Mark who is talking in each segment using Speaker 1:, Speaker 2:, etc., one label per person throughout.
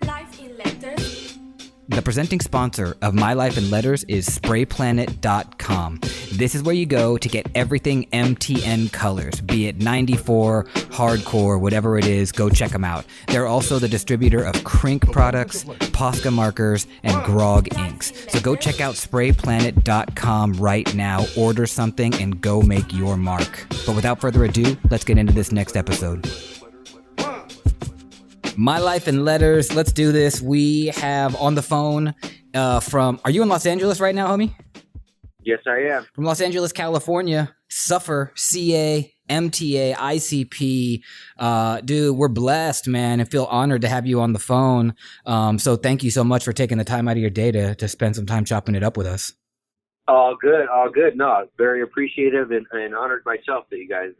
Speaker 1: Life in Letters.
Speaker 2: The presenting sponsor of My Life in Letters is SprayPlanet.com. This is where you go to get everything MTN colors, be it 94, hardcore, whatever it is, go check them out. They're also the distributor of Crink products, Posca markers, and Grog inks. So go check out SprayPlanet.com right now, order something, and go make your mark. But without further ado, let's get into this next episode. My Life in Letters. Let's do this. We have on the phone are you in Los Angeles right now, homie?
Speaker 3: Yes, I am.
Speaker 2: From Los Angeles, California, Sufer CA MTA ICP. Dude, we're blessed, man, and feel honored to have you on the phone. So thank you so much for taking the time out of your day to spend some time chopping it up with us.
Speaker 3: All good. No, very appreciative and honored myself that you guys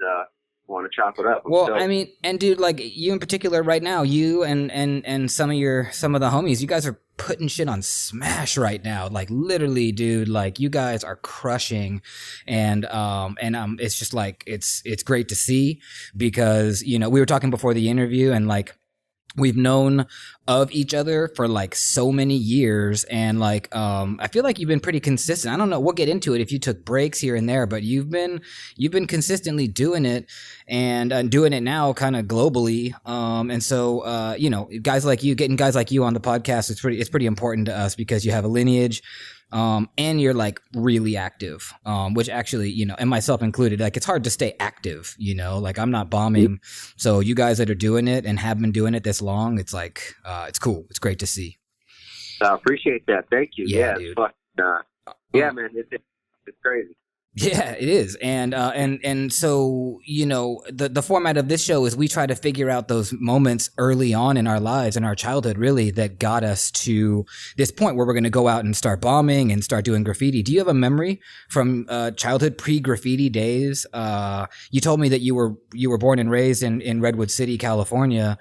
Speaker 3: want to chop it up.
Speaker 2: Well, I mean, and dude, like you in particular right now, you and some of the homies, you guys are putting shit on smash right now. Like literally, dude, like you guys are crushing, and it's just like it's great to see because, you know, we were talking before the interview and like we've known of each other for like so many years, and like I feel like you've been pretty consistent. I don't know, we'll get into it if you took breaks here and there, but you've been consistently doing it and doing it now kind of globally. And so you know, getting guys like you on the podcast it's pretty important to us because you have a lineage. And you're like really active, which actually, you know, and myself included, like it's hard to stay active, you know, like I'm not bombing. So you guys that are doing it and have been doing it this long, it's like, it's cool. It's great to see.
Speaker 3: I appreciate that. Thank you.
Speaker 2: Yeah,
Speaker 3: It's
Speaker 2: dude.
Speaker 3: fun. Yeah, man, it's crazy.
Speaker 2: Yeah, it is. And so, you know, the format of this show is we try to figure out those moments early on in our lives, in our childhood, really, that got us to this point where we're going to go out and start bombing and start doing graffiti. Do you have a memory from childhood pre-graffiti days? You told me that you were born and raised in Redwood City, California.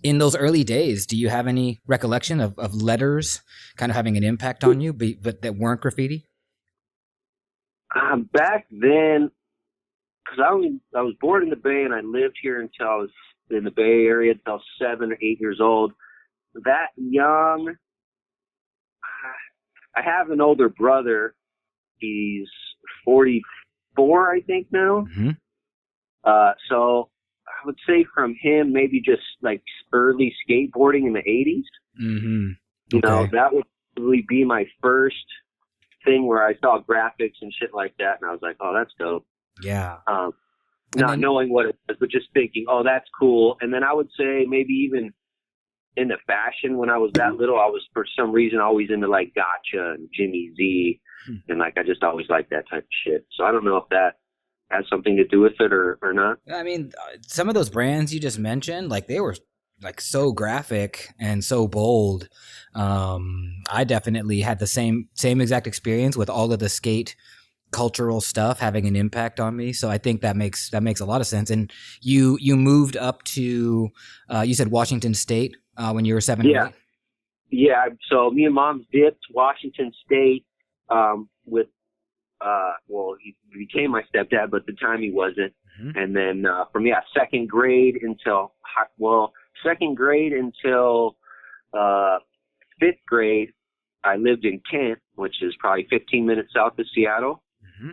Speaker 2: In those early days, do you have any recollection of letters kind of having an impact on you, but that weren't graffiti?
Speaker 3: Back then, because I was born in the Bay and I lived here until I was in the Bay Area until 7 or 8 years old. That young, I have an older brother. He's 44, I think now.
Speaker 2: Mm-hmm.
Speaker 3: So I would say from him, maybe just like early skateboarding in the 80s.
Speaker 2: Mm-hmm.
Speaker 3: You know, that would really be my first thing where I saw graphics and shit like that, and I was like, oh, that's dope.
Speaker 2: Yeah.
Speaker 3: Knowing what it was, but just thinking, oh, that's cool. And then I would say maybe even in the fashion when I was that little, I was for some reason always into like Gotcha and Jimmy Z, and like I just always liked that type of shit. So I don't know if that has something to do with it or not.
Speaker 2: I mean, some of those brands you just mentioned, like they were like so graphic and so bold. I definitely had the same exact experience with all of the skate cultural stuff having an impact on me. So I think that makes a lot of sense. And you moved up to you said Washington State when you were 7 or 8?
Speaker 3: Yeah. So me and Mom dipped Washington State with he became my stepdad, but at the time he wasn't. Mm-hmm. And then from second grade until 5th grade, I lived in Kent, which is probably 15 minutes south of Seattle.
Speaker 2: Mm-hmm.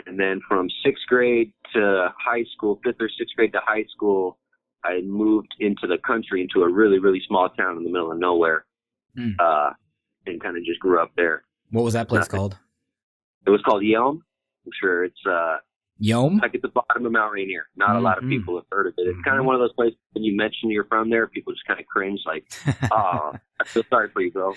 Speaker 3: And then from 6th grade to high school, 5th or 6th grade to high school, I moved into the country, into a really, really small town in the middle of nowhere, and kind of just grew up there.
Speaker 2: What was that place called?
Speaker 3: It was called Yelm. I'm sure it's
Speaker 2: Yelm?
Speaker 3: like at the bottom of Mount Rainier. Not a lot of people have heard of it. It's kind of one of those places when you mention you're from there, people just kind of cringe like, oh, I feel sorry for you, bro.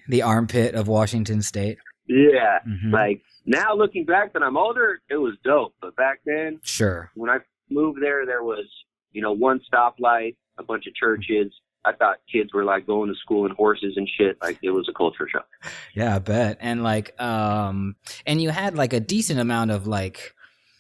Speaker 2: the armpit of Washington State.
Speaker 3: Yeah. Mm-hmm. Like now looking back that I'm older, it was dope. But back then,
Speaker 2: sure. When
Speaker 3: I moved there was, one stoplight, a bunch of churches. I thought kids were like going to school in horses and shit. Like it was a culture shock.
Speaker 2: Yeah, I bet. And like, and you had like a decent amount of like,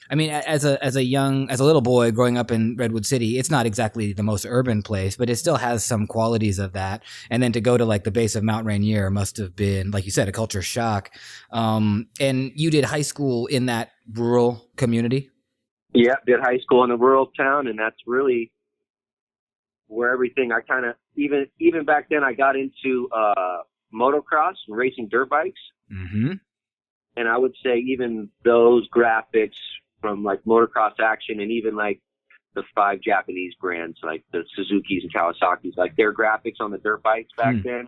Speaker 2: I mean, as a little boy growing up in Redwood City, it's not exactly the most urban place, but it still has some qualities of that. And then to go to like the base of Mount Rainier must have been, like you said, a culture shock. And you did high school in that rural community?
Speaker 3: Yeah, did high school in a rural town, and that's really where everything I kind of even back then I got into motocross and racing dirt bikes.
Speaker 2: Mm-hmm.
Speaker 3: And I would say even those graphics from like motocross action and even like the 5 Japanese brands like the Suzuki's and Kawasaki's, like their graphics on the dirt bikes back then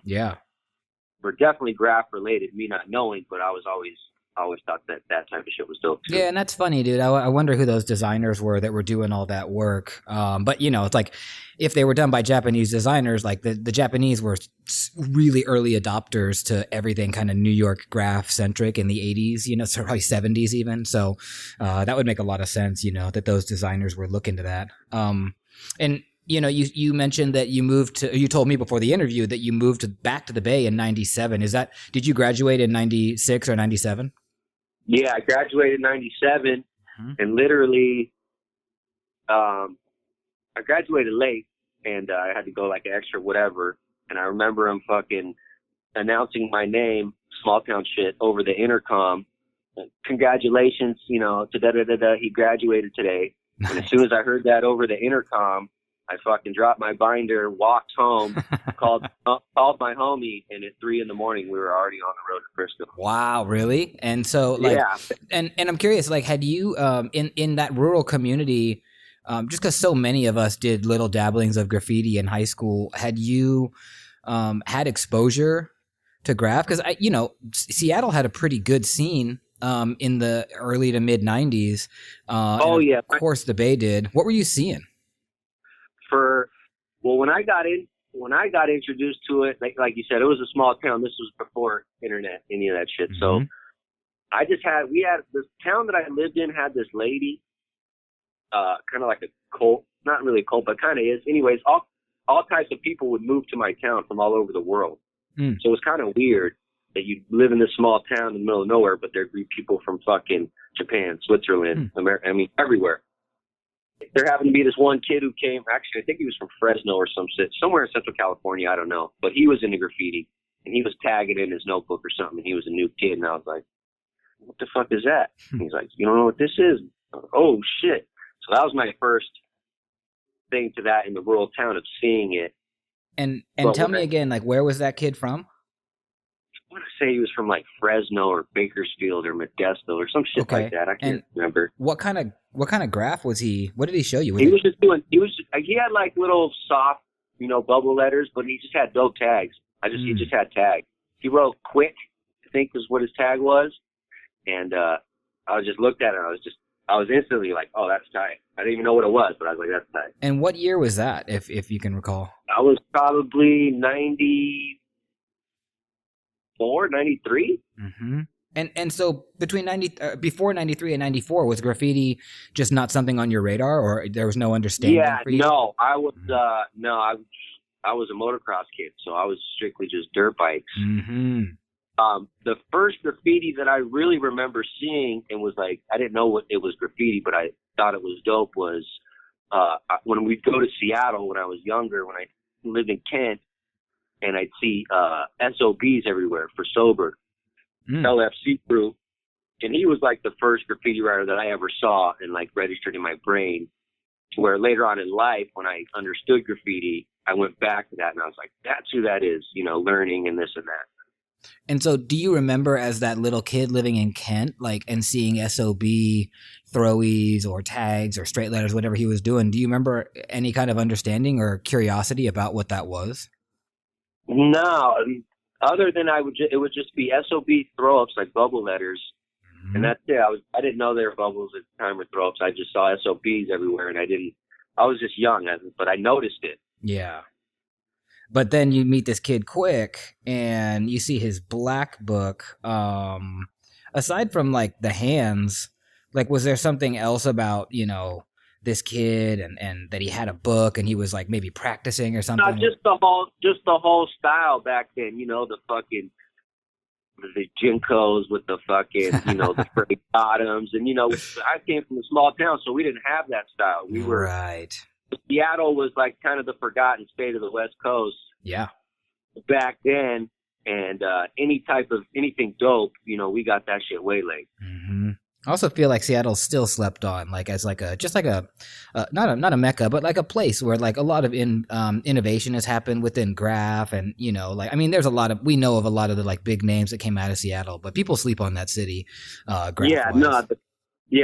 Speaker 3: were definitely graph related, me not knowing, but I always thought that type of shit was dope too.
Speaker 2: Yeah, and that's funny, dude. I wonder who those designers were that were doing all that work. But you know, it's like if they were done by Japanese designers, like the Japanese were really early adopters to everything kind of New York graph centric in the 80s, you know, so probably 70s even. So that would make a lot of sense, you know, that those designers were looking to that. And you know, you mentioned that you told me before the interview that you moved back to the Bay in 97. Did you graduate in 96 or 97?
Speaker 3: Yeah, I graduated in 97, and literally, I graduated late, and I had to go like an extra whatever, and I remember him fucking announcing my name, small town shit, over the intercom. Congratulations, you know, he graduated today. Nice. And as soon as I heard that over the intercom, I fucking dropped my binder, walked home, called my homie, and at 3 a.m. we were already on the road to Frisco.
Speaker 2: Wow, really? And so, like, yeah. And I'm curious, like, had you in that rural community, just because so many of us did little dabblings of graffiti in high school, had you had exposure to graph? Because you know, Seattle had a pretty good scene in the early to mid 90s. Of course, the Bay did. What were you seeing?
Speaker 3: When I got introduced to it, like you said, it was a small town. This was before internet, any of that shit. So we had this town that I lived in had this lady, kind of like a cult, not really a cult, but kind of is. Anyways, all types of people would move to my town from all over the world. So it was kind of weird that you live in this small town in the middle of nowhere, but there'd be people from fucking Japan, Switzerland, America, I mean, everywhere. There happened to be this one kid who came, actually, I think he was from Fresno or somewhere in Central California, I don't know. But he was into graffiti, and he was tagging in his notebook or something, and he was a new kid, and I was like, what the fuck is that? And he's like, you don't know what this is? I was like, oh, shit. So that was my first thing to that in the rural town of seeing it.
Speaker 2: And tell me again, like, where was that kid from?
Speaker 3: I want to say he was from like Fresno or Bakersfield or Modesto or some shit like that. I can't remember.
Speaker 2: What kind of graph was he? What did he show you?
Speaker 3: He had like little soft, you know, bubble letters, but he just had dope tags. He just had tags. He wrote "quick," I think was what his tag was, and I just looked at it. I was instantly like, oh, that's tight. I didn't even know what it was, but I was like, that's tight.
Speaker 2: And what year was that, if you can recall?
Speaker 3: I was probably 94, 93.
Speaker 2: Mm-hmm. And so between before 93 and 94, was graffiti just not something on your radar, or there was no understanding?
Speaker 3: Yeah,
Speaker 2: for you?
Speaker 3: no, I was I was a motocross kid, so I was strictly just dirt bikes.
Speaker 2: Mm-hmm.
Speaker 3: The first graffiti that I really remember seeing and was like, I didn't know what it was graffiti, but I thought it was dope, was when we'd go to Seattle when I was younger, when I lived in Kent, and I'd see SOBs everywhere for Sober, LFC crew. And he was like the first graffiti writer that I ever saw and like registered in my brain, where later on in life, when I understood graffiti, I went back to that and I was like, that's who that is, you know, learning and this and that.
Speaker 2: And so do you remember as that little kid living in Kent, like, and seeing SOB throwies or tags or straight letters, whatever he was doing, do you remember any kind of understanding or curiosity about what that was?
Speaker 3: No, other than it would just be SOB throw-ups, like bubble letters. Mm-hmm. And that's it. I didn't know there were bubbles at the time or throw-ups. I just saw SOBs everywhere, and I was just young, but I noticed it.
Speaker 2: Yeah. But then you meet this kid Quick, and you see his black book. Aside from like the hands, like, was there something else about, you know, this kid and that he had a book and he was like maybe practicing or something?
Speaker 3: No, just the whole style back then, you know, the Jinkos with the fucking, you know, the frayed bottoms, and, you know, I came from a small town, so we didn't have that style. We were
Speaker 2: right.
Speaker 3: Seattle was like kind of the forgotten state of the West Coast.
Speaker 2: Yeah.
Speaker 3: Back then, and anything dope, you know, we got that shit way late.
Speaker 2: Mm-hmm. I also feel like Seattle's still slept on, like as like a just like a not a mecca, but like a place where like a lot of innovation has happened within graph, and you know, like I mean, we know of a lot of the like big names that came out of Seattle, but people sleep on that city.
Speaker 3: Yeah, no,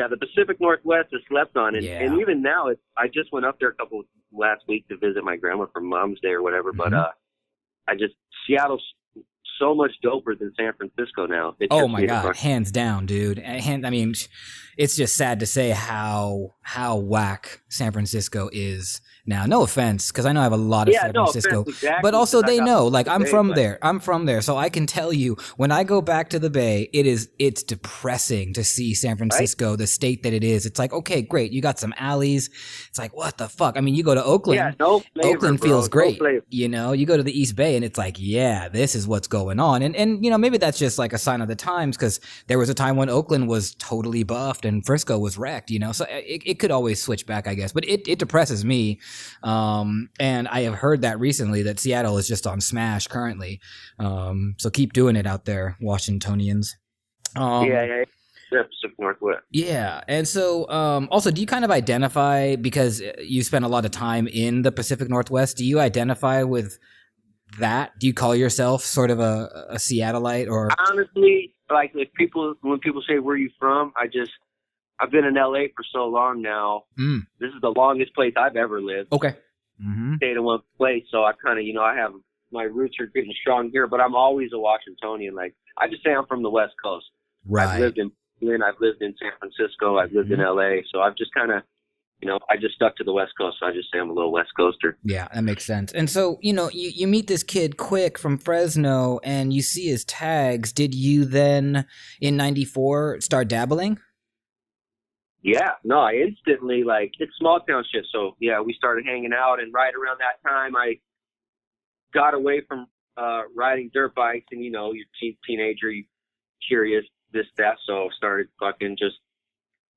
Speaker 3: the Pacific Northwest is slept on, and even now, I just went up there last week to visit my grandma for Mom's Day or whatever, but Seattle's so much doper than San Francisco now.
Speaker 2: Oh my God, hands down, dude. I mean, it's just sad to say how whack San Francisco is now. No offense, because I know I have a lot of San Francisco,
Speaker 3: exactly,
Speaker 2: but also they know, like I'm from there, so I can tell you when I go back to the Bay, it's depressing to see San Francisco, right? The state that it is. It's like, okay, great, you got some alleys. It's like, what the fuck? I mean, you go to Oakland, Oakland feels great. You know, you go to the East Bay, and it's like, yeah, this is what's going on, and you know, maybe that's just like a sign of the times, because there was a time when Oakland was totally buffed and Frisco was wrecked, you know, so it could always switch back, I guess, but it depresses me. And I have heard that recently that Seattle is just on smash currently. So keep doing it out there, Washingtonians.
Speaker 3: Pacific Northwest.
Speaker 2: Yeah. And so, also, do you kind of identify, because you spend a lot of time in the Pacific Northwest, do you identify with that? Do you call yourself sort of a Seattleite, or?
Speaker 3: Honestly, like when people say, where are you from? I've been in LA for so long now. This is the longest place I've ever lived.
Speaker 2: Okay.
Speaker 3: Stayed in one place. So I kind of, I have, my roots are getting strong here, but I'm always a Washingtonian. Like, I just say I'm from the West Coast.
Speaker 2: Right.
Speaker 3: I've lived in Portland, I've lived in San Francisco, I've lived in LA. So I've just kind of, I just stuck to the West Coast. So I just say I'm a little West Coaster.
Speaker 2: Yeah, that makes sense. And so, you meet this kid Quick from Fresno and you see his tags. Did you then in 94 start dabbling?
Speaker 3: Yeah, no, I instantly, like, it's small town shit. So yeah, we started hanging out, and right around that time I got away from riding dirt bikes, and you're teenager, you curious, this, that. So started fucking just,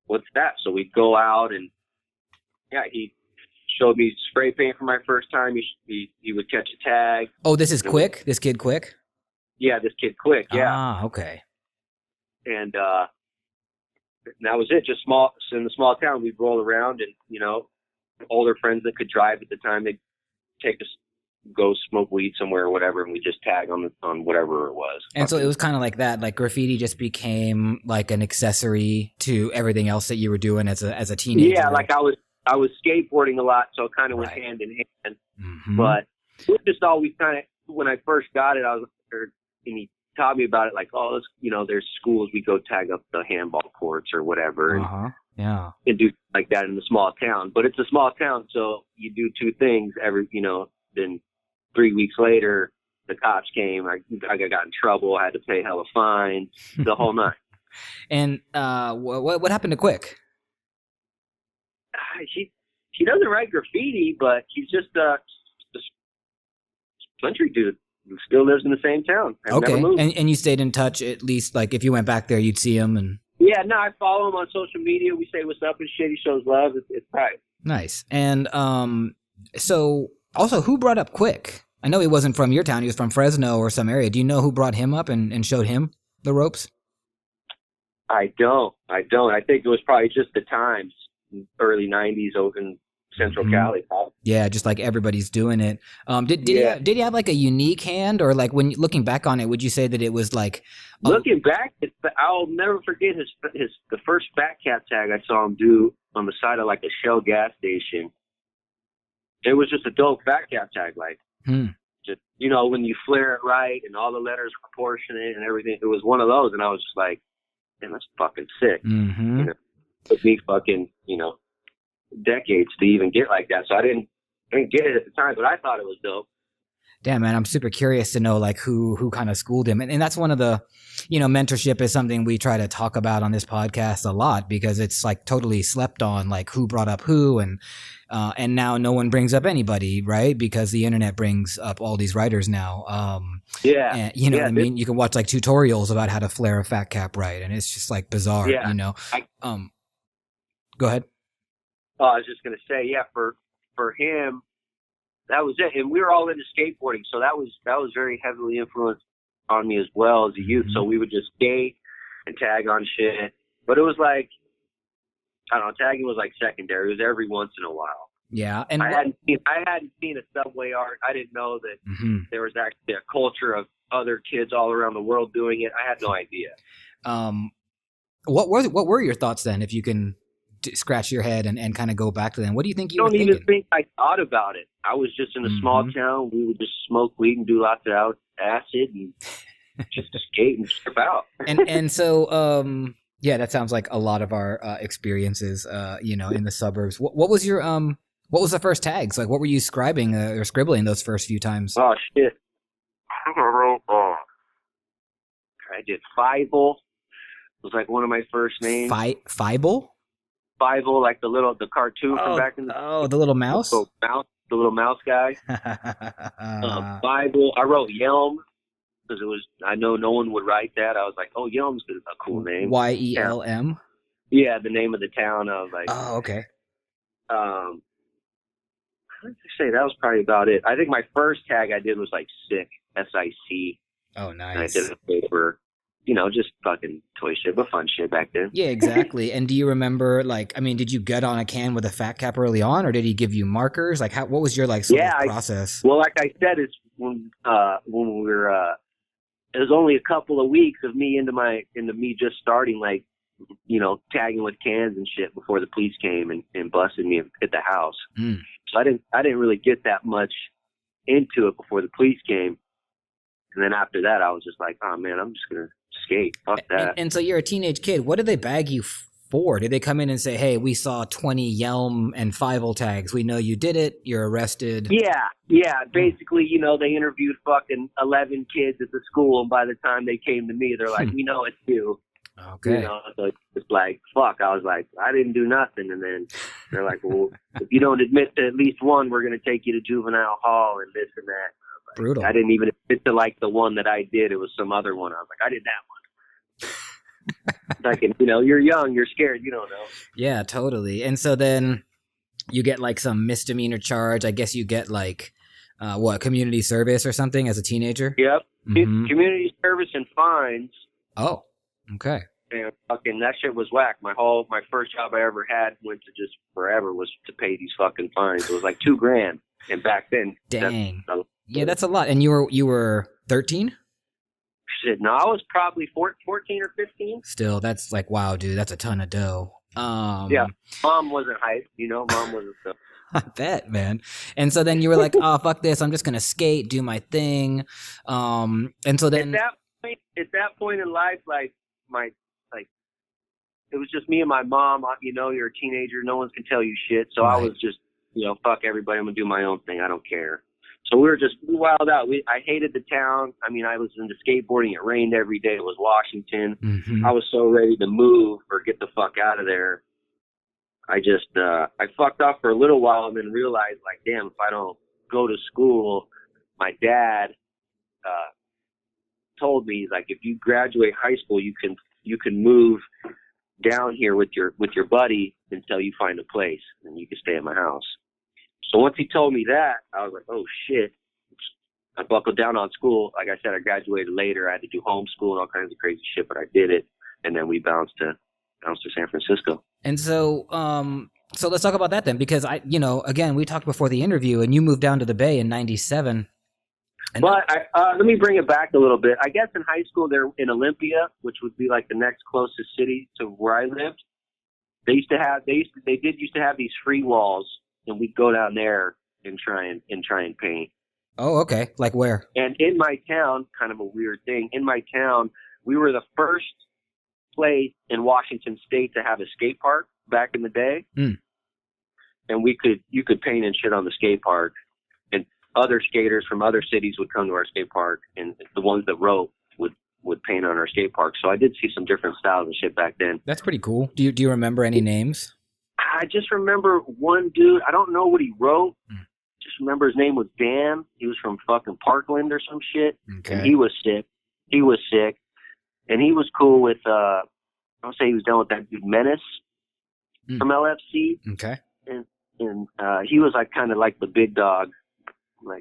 Speaker 3: what's that? So we'd go out, and yeah, he showed me spray paint for my first time. He would catch a tag.
Speaker 2: Oh, this is Quick? This kid Quick?
Speaker 3: Yeah, this kid Quick, yeah.
Speaker 2: Ah, okay.
Speaker 3: And that was it. Just in the small town, we'd roll around, and, older friends that could drive at the time, they'd take us, go smoke weed somewhere or whatever, and we just tag on whatever it was.
Speaker 2: And so it was kind of like that, like graffiti just became like an accessory to everything else that you were doing as a teenager.
Speaker 3: Yeah, like I was skateboarding a lot, so it kind of went hand in hand. Mm-hmm. But it just always kind of, when I first got it, and he taught me about it, like, oh, there's schools, we go tag up the handball courts or whatever.
Speaker 2: Yeah.
Speaker 3: And do like that in the small town. But it's a small town, so you do two things then 3 weeks later, the cops came. I got in trouble. I had to pay hella fines, the whole nine.
Speaker 2: And what happened to Quick?
Speaker 3: He doesn't write graffiti, but he's just a country dude who still lives in the same town.
Speaker 2: Okay, and you stayed in touch, at least, like if you went back there, you'd see him. And
Speaker 3: yeah, no, I follow him on social media. We say what's up and shit. He shows love. It's tight.
Speaker 2: Nice. And so also, who brought up Quick? I know he wasn't from your town. He was from Fresno or some area. Do you know who brought him up and showed him the ropes? I
Speaker 3: don't. I think it was probably just the times, early 90s over in Central Cali.
Speaker 2: Yeah, just like everybody's doing it. Did he have like a unique hand, or like when looking back on it, would you say that it was like
Speaker 3: looking back? I'll never forget the first Fat Cat tag I saw him do on the side of like a Shell gas station. It was just a dope Fat Cat tag, like just when you flare it right and all the letters are proportionate and everything. It was one of those, and I was just like, man, that's fucking sick.
Speaker 2: Mm-hmm.
Speaker 3: It took me fucking decades to even get like that. So I didn't get it at the time, but I thought it was dope.
Speaker 2: Damn, man, I'm super curious to know like who kind of schooled him. And that's one of the, mentorship is something we try to talk about on this podcast a lot, because it's like totally slept on, like who brought up who, and now no one brings up anybody, right? Because the internet brings up all these writers now. And, what I mean? You can watch like tutorials about how to flare a fat cap right, and it's just like bizarre, Go ahead.
Speaker 3: Oh, I was just going to say, yeah, for him, that was it. And we were all into skateboarding, so that was very heavily influenced on me as well as a youth. So we would just skate and tag on shit. But it was like, I don't know, tagging was like secondary. It was every once in a while.
Speaker 2: Yeah, and
Speaker 3: I hadn't seen a subway art. I didn't know that there was actually a culture of other kids all around the world doing it. I had no idea.
Speaker 2: What were your thoughts then? If you can scratch your head and kind of go back to them, what do you think you were
Speaker 3: thinking? I don't even think I thought about it. I was just in a small town. We would just smoke weed and do lots of acid and just skate and trip out.
Speaker 2: and so yeah, that sounds like a lot of our experiences. In the suburbs. What was your what was the first tags? Like, what were you scribbling or scribbling those first few times?
Speaker 3: Oh shit! I think I wrote. I did Fievel. Was like one of my first names.
Speaker 2: Fievel?
Speaker 3: Fievel, like the cartoon from back in the
Speaker 2: the little mouse?
Speaker 3: The little mouse guy. Fievel. I wrote Yelm because I know no one would write that. I was like, oh, Yelm's a cool name.
Speaker 2: YELM?
Speaker 3: Yeah, the name of the town. I was like,
Speaker 2: oh, okay.
Speaker 3: How did I say? That was probably about it. I think my first tag I did was like Sick, SIC.
Speaker 2: Oh, nice.
Speaker 3: And I did a paper. Just fucking toy shit, but fun shit back then.
Speaker 2: Yeah, exactly. And do you remember, did you get on a can with a fat cap early on, or did he give you markers? Like, what was your process?
Speaker 3: Well, like I said, it's when we were, it was only a couple of weeks of me into me just starting, tagging with cans and shit before the police came and busted me at the house. So I didn't really get that much into it before the police came. And then after that, I was just like, oh man, I'm just gonna skate. Fuck that.
Speaker 2: And so you're a teenage kid. What did they bag you for? Did they come in and say, hey, we saw 20 Yelm and Fievel tags. We know you did it. You're arrested.
Speaker 3: Yeah. Basically, they interviewed fucking 11 kids at the school. And by the time they came to me, they're like, we know it's you.
Speaker 2: Okay.
Speaker 3: So it's like, fuck. I was like, I didn't do nothing. And then they're like, well, if you don't admit to at least one, we're going to take you to juvenile hall and this and that.
Speaker 2: Brutal.
Speaker 3: I didn't even admit to the one that I did. It was some other one. I was like, I did that one. You're young, you're scared, you don't know.
Speaker 2: Yeah, totally. And so then you get some misdemeanor charge. I guess you get community service or something as a teenager?
Speaker 3: Yep. Community service and fines.
Speaker 2: Oh, okay.
Speaker 3: And fucking that shit was whack. My first job I ever had went to just forever was to pay these fucking fines. It was like $2,000. And back then,
Speaker 2: dang. That's a lot. And you were 13?
Speaker 3: Shit, no, I was probably 14 or 15.
Speaker 2: Still, that's wow, dude, that's a ton of dough.
Speaker 3: Yeah, mom wasn't hyped, mom wasn't so.
Speaker 2: I bet, man. And so then you were like, oh, fuck this, I'm just going to skate, do my thing. And so then...
Speaker 3: At that point in life, it was just me and my mom. You're a teenager, no one can tell you shit. So right. I was just, fuck everybody, I'm going to do my own thing, I don't care. So we wilded out. I hated the town. I was into skateboarding. It rained every day. It was Washington.
Speaker 2: Mm-hmm.
Speaker 3: I was so ready to move or get the fuck out of there. I just, I fucked off for a little while and then realized, damn, if I don't go to school, my dad, told me, if you graduate high school, you can move down here with your buddy until you find a place and you can stay at my house. So once he told me that, I was like, oh, shit. I buckled down on school. Like I said, I graduated later. I had to do homeschool and all kinds of crazy shit, but I did it. And then we bounced to San Francisco.
Speaker 2: And so so let's talk about that then, because again, we talked before the interview and you moved down to the Bay in 97.
Speaker 3: But let me bring it back a little bit. I guess in high school, they're in Olympia, which would be the next closest city to where I lived. They used to have these free walls. And we'd go down there and try and paint.
Speaker 2: Oh, okay. Like where?
Speaker 3: And in my town, kind of a weird thing. In my town, we were the first place in Washington State to have a skate park back in the day. And you could paint and shit on the skate park. And other skaters from other cities would come to our skate park, and the ones that wrote would paint on our skate park. So I did see some different styles and shit back then.
Speaker 2: That's pretty cool. Do you remember any names?
Speaker 3: I just remember one dude. I don't know what he wrote. Just remember his name was Dan. He was from fucking Parkland or some shit.
Speaker 2: Okay.
Speaker 3: And he was sick. And he was cool with, I'll say he was down with that dude Menace from LFC.
Speaker 2: Okay.
Speaker 3: And he was kind of like the big dog,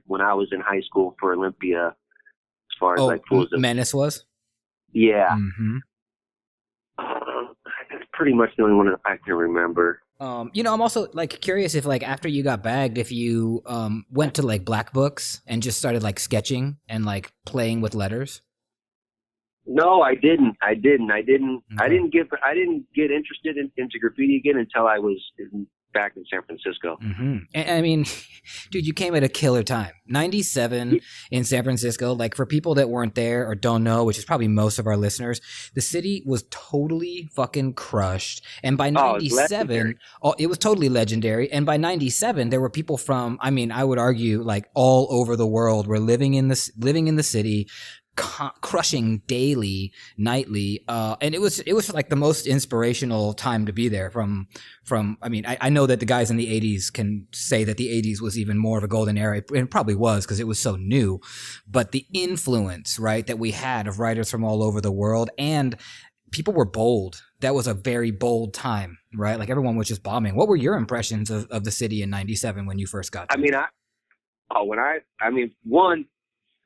Speaker 3: when I was in high school for Olympia, as far as
Speaker 2: Menace was?
Speaker 3: Yeah.
Speaker 2: Mm-hmm.
Speaker 3: I could pretty much the only one that I can remember.
Speaker 2: You know, I'm also like curious if like after you got bagged, if you went to like black books and just started like sketching and like playing with letters.
Speaker 3: No, I didn't. I didn't
Speaker 2: Okay.
Speaker 3: get interested into graffiti again until I was back in San Francisco.
Speaker 2: And, I mean, dude, you came at a killer time. 97 in San Francisco. Like for people that weren't there or don't know, which is probably most of our listeners, the city was totally fucking crushed. And by
Speaker 3: Oh, it's
Speaker 2: 97,
Speaker 3: legendary.
Speaker 2: it was totally legendary. And by 97, there were people from, I mean, I would argue like all over the world were living in the city, crushing daily, nightly, and it was like the most inspirational time to be there. I mean, I know that the guys in the '80s can say that the '80s was even more of a golden era, and it probably was because it was so new. But the influence, right, that we had of writers from all over the world, and people were bold. That was a very bold time, right? Like everyone was just bombing. What were your impressions of the city in '97 when you first got
Speaker 3: I
Speaker 2: there?
Speaker 3: mean, one,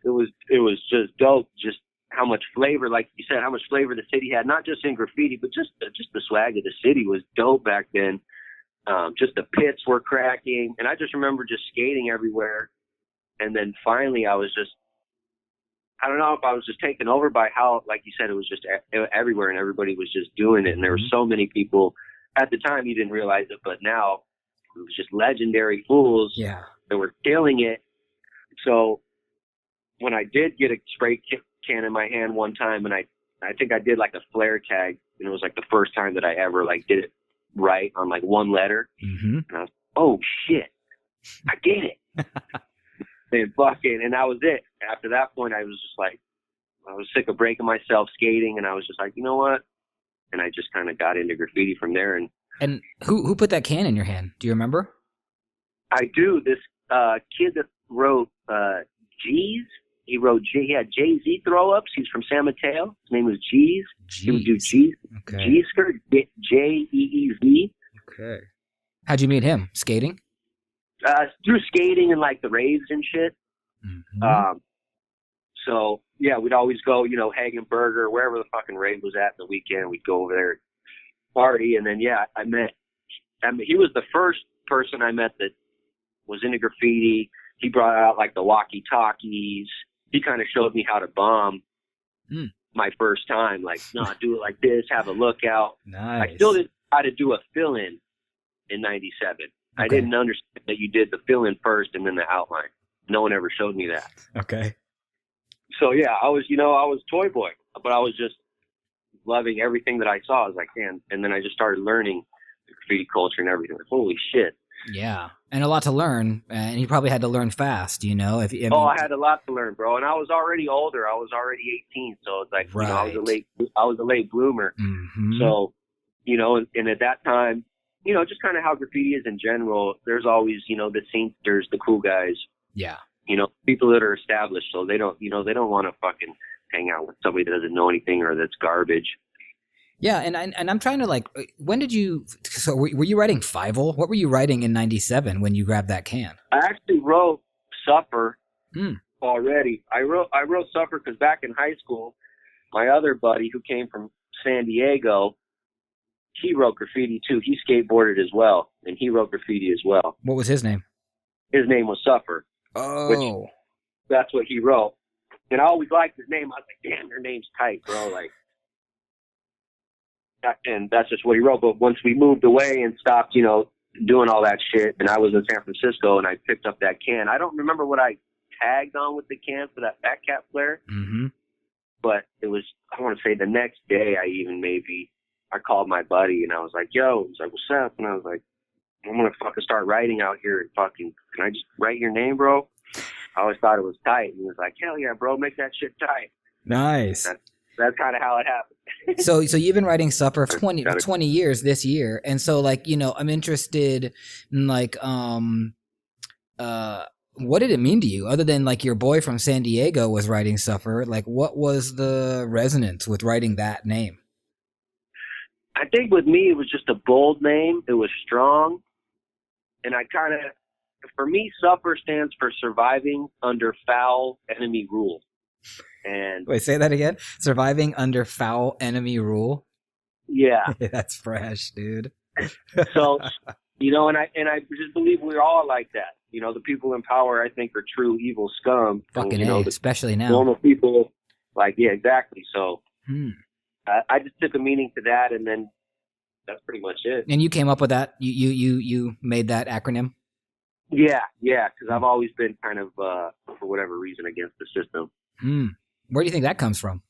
Speaker 3: it was just dope. Just how much flavor, like you said, how much flavor the city had, not just in graffiti, but just the swag of the city was dope back then. Just the pits were cracking, and I just remember just skating everywhere. And then finally, I don't know if I was just taken over by how, like you said, it was just everywhere, and everybody was just doing it. And there were so many people at the time, you didn't realize it, but now it was just legendary fools
Speaker 2: Yeah.
Speaker 3: that were killing it. So when I did get a spray can in my hand one time, and I think I did like a flare tag, and it was like the first time that I ever like did it right on like one letter.
Speaker 2: Mm-hmm.
Speaker 3: And I was, oh shit, I get it. And that was it. After that point, I was just like, I was sick of breaking myself skating, and I was just like, you know what? And I just kind of got into graffiti from there.
Speaker 2: And who put that can in your hand? Do you remember?
Speaker 3: I do. This kid that wrote G's. He had Jay-Z throw-ups. He's from San Mateo. His name was G's. He would do G's.
Speaker 2: Okay.
Speaker 3: G-skirt, Jeez.
Speaker 2: Okay. How'd you meet him? Skating?
Speaker 3: Through skating and like the raves and shit.
Speaker 2: Mm-hmm.
Speaker 3: So yeah, we'd always go, Hagenberger, wherever the fucking rave was at the weekend. We'd go over there, party, and then yeah, he was the first person I met that was into graffiti. He brought out like the walkie-talkies. He kind of showed me how to bomb my first time. Like, no, do it like this, have a lookout.
Speaker 2: Nice.
Speaker 3: I still didn't know how to do a fill-in 97. Okay. I didn't understand that you did the fill-in first and then the outline. No one ever showed me that.
Speaker 2: Okay.
Speaker 3: So yeah, I was toy boy, but I was just loving everything that I saw. I was like, man, and then I just started learning the graffiti culture and everything. Like, holy shit.
Speaker 2: Yeah, and a lot to learn, and you probably had to learn fast, I
Speaker 3: had a lot to learn, bro, and I was already older. I was already 18, so it's like,
Speaker 2: right.
Speaker 3: I was a late bloomer.
Speaker 2: Mm-hmm.
Speaker 3: So, and at that time, just kind of how graffiti is in general. There's always, the scenesters, the cool guys.
Speaker 2: Yeah.
Speaker 3: People that are established, so they don't want to fucking hang out with somebody that doesn't know anything or that's garbage.
Speaker 2: Yeah, and I'm trying to like, when did you? So were you writing Fievel? What were you writing in '97 when you grabbed that can?
Speaker 3: I actually wrote Suffer already. I wrote Suffer because back in high school, my other buddy who came from San Diego, he wrote graffiti too. He skateboarded as well, and he wrote graffiti as well.
Speaker 2: What was his name?
Speaker 3: His name was Suffer.
Speaker 2: Oh,
Speaker 3: which, that's what he wrote. And I always liked his name. I was like, damn, your name's tight, bro. Like. And that's just what he wrote. But once we moved away and stopped, doing all that shit, and I was in San Francisco and I picked up that can. I don't remember what I tagged on with the can for that Fat Cat flare.
Speaker 2: Mm-hmm.
Speaker 3: But it was, I want to say the next day I called my buddy and I was like, yo, he's like, what's up? And I was like, I'm going to fucking start writing out here and fucking, can I just write your name, bro? I always thought it was tight. And he was like, hell yeah, bro, make that shit tight.
Speaker 2: Nice.
Speaker 3: That's kind of how it happened.
Speaker 2: So you've been writing Suffer 20 years this year. And so like, I'm interested in like, what did it mean to you other than like your boy from San Diego was writing Suffer? Like what was the resonance with writing that name?
Speaker 3: I think with me, it was just a bold name. It was strong. And for me, Suffer stands for surviving under foul enemy rule. And
Speaker 2: wait, say that again. Surviving under foul enemy rule.
Speaker 3: Yeah.
Speaker 2: That's fresh, dude.
Speaker 3: So, you know, and I just believe we're all like that. You know, the people in power, I think, are true evil scum.
Speaker 2: Fucking
Speaker 3: you know,
Speaker 2: especially now.
Speaker 3: Normal people, like, yeah, exactly. So I just took a meaning to that, and then that's pretty much it.
Speaker 2: And you came up with that? You made that acronym?
Speaker 3: Yeah, because I've always been kind of, for whatever reason, against the system.
Speaker 2: Where do you think that comes from?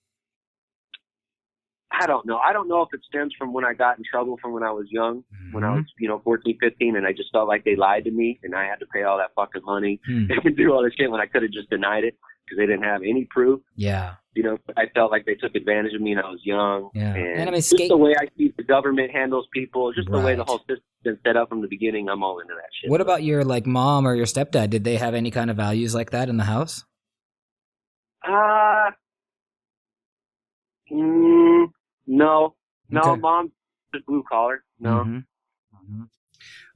Speaker 3: I don't know. I don't know if it stems from when I got in trouble from when I was young, when I was, 14, 15, and I just felt like they lied to me, and I had to pay all that fucking money and do all this shit when I could have just denied it because they didn't have any proof.
Speaker 2: Yeah.
Speaker 3: You know, I felt like they took advantage of me and I was young.
Speaker 2: Yeah.
Speaker 3: And I mean, just the way I see the government handles people, just the way the whole system's been set up from the beginning, I'm all into that shit.
Speaker 2: What about your mom or your stepdad? Did they have any kind of values like that in the house?
Speaker 3: No.
Speaker 2: Okay.
Speaker 3: Mom's just blue collar. No.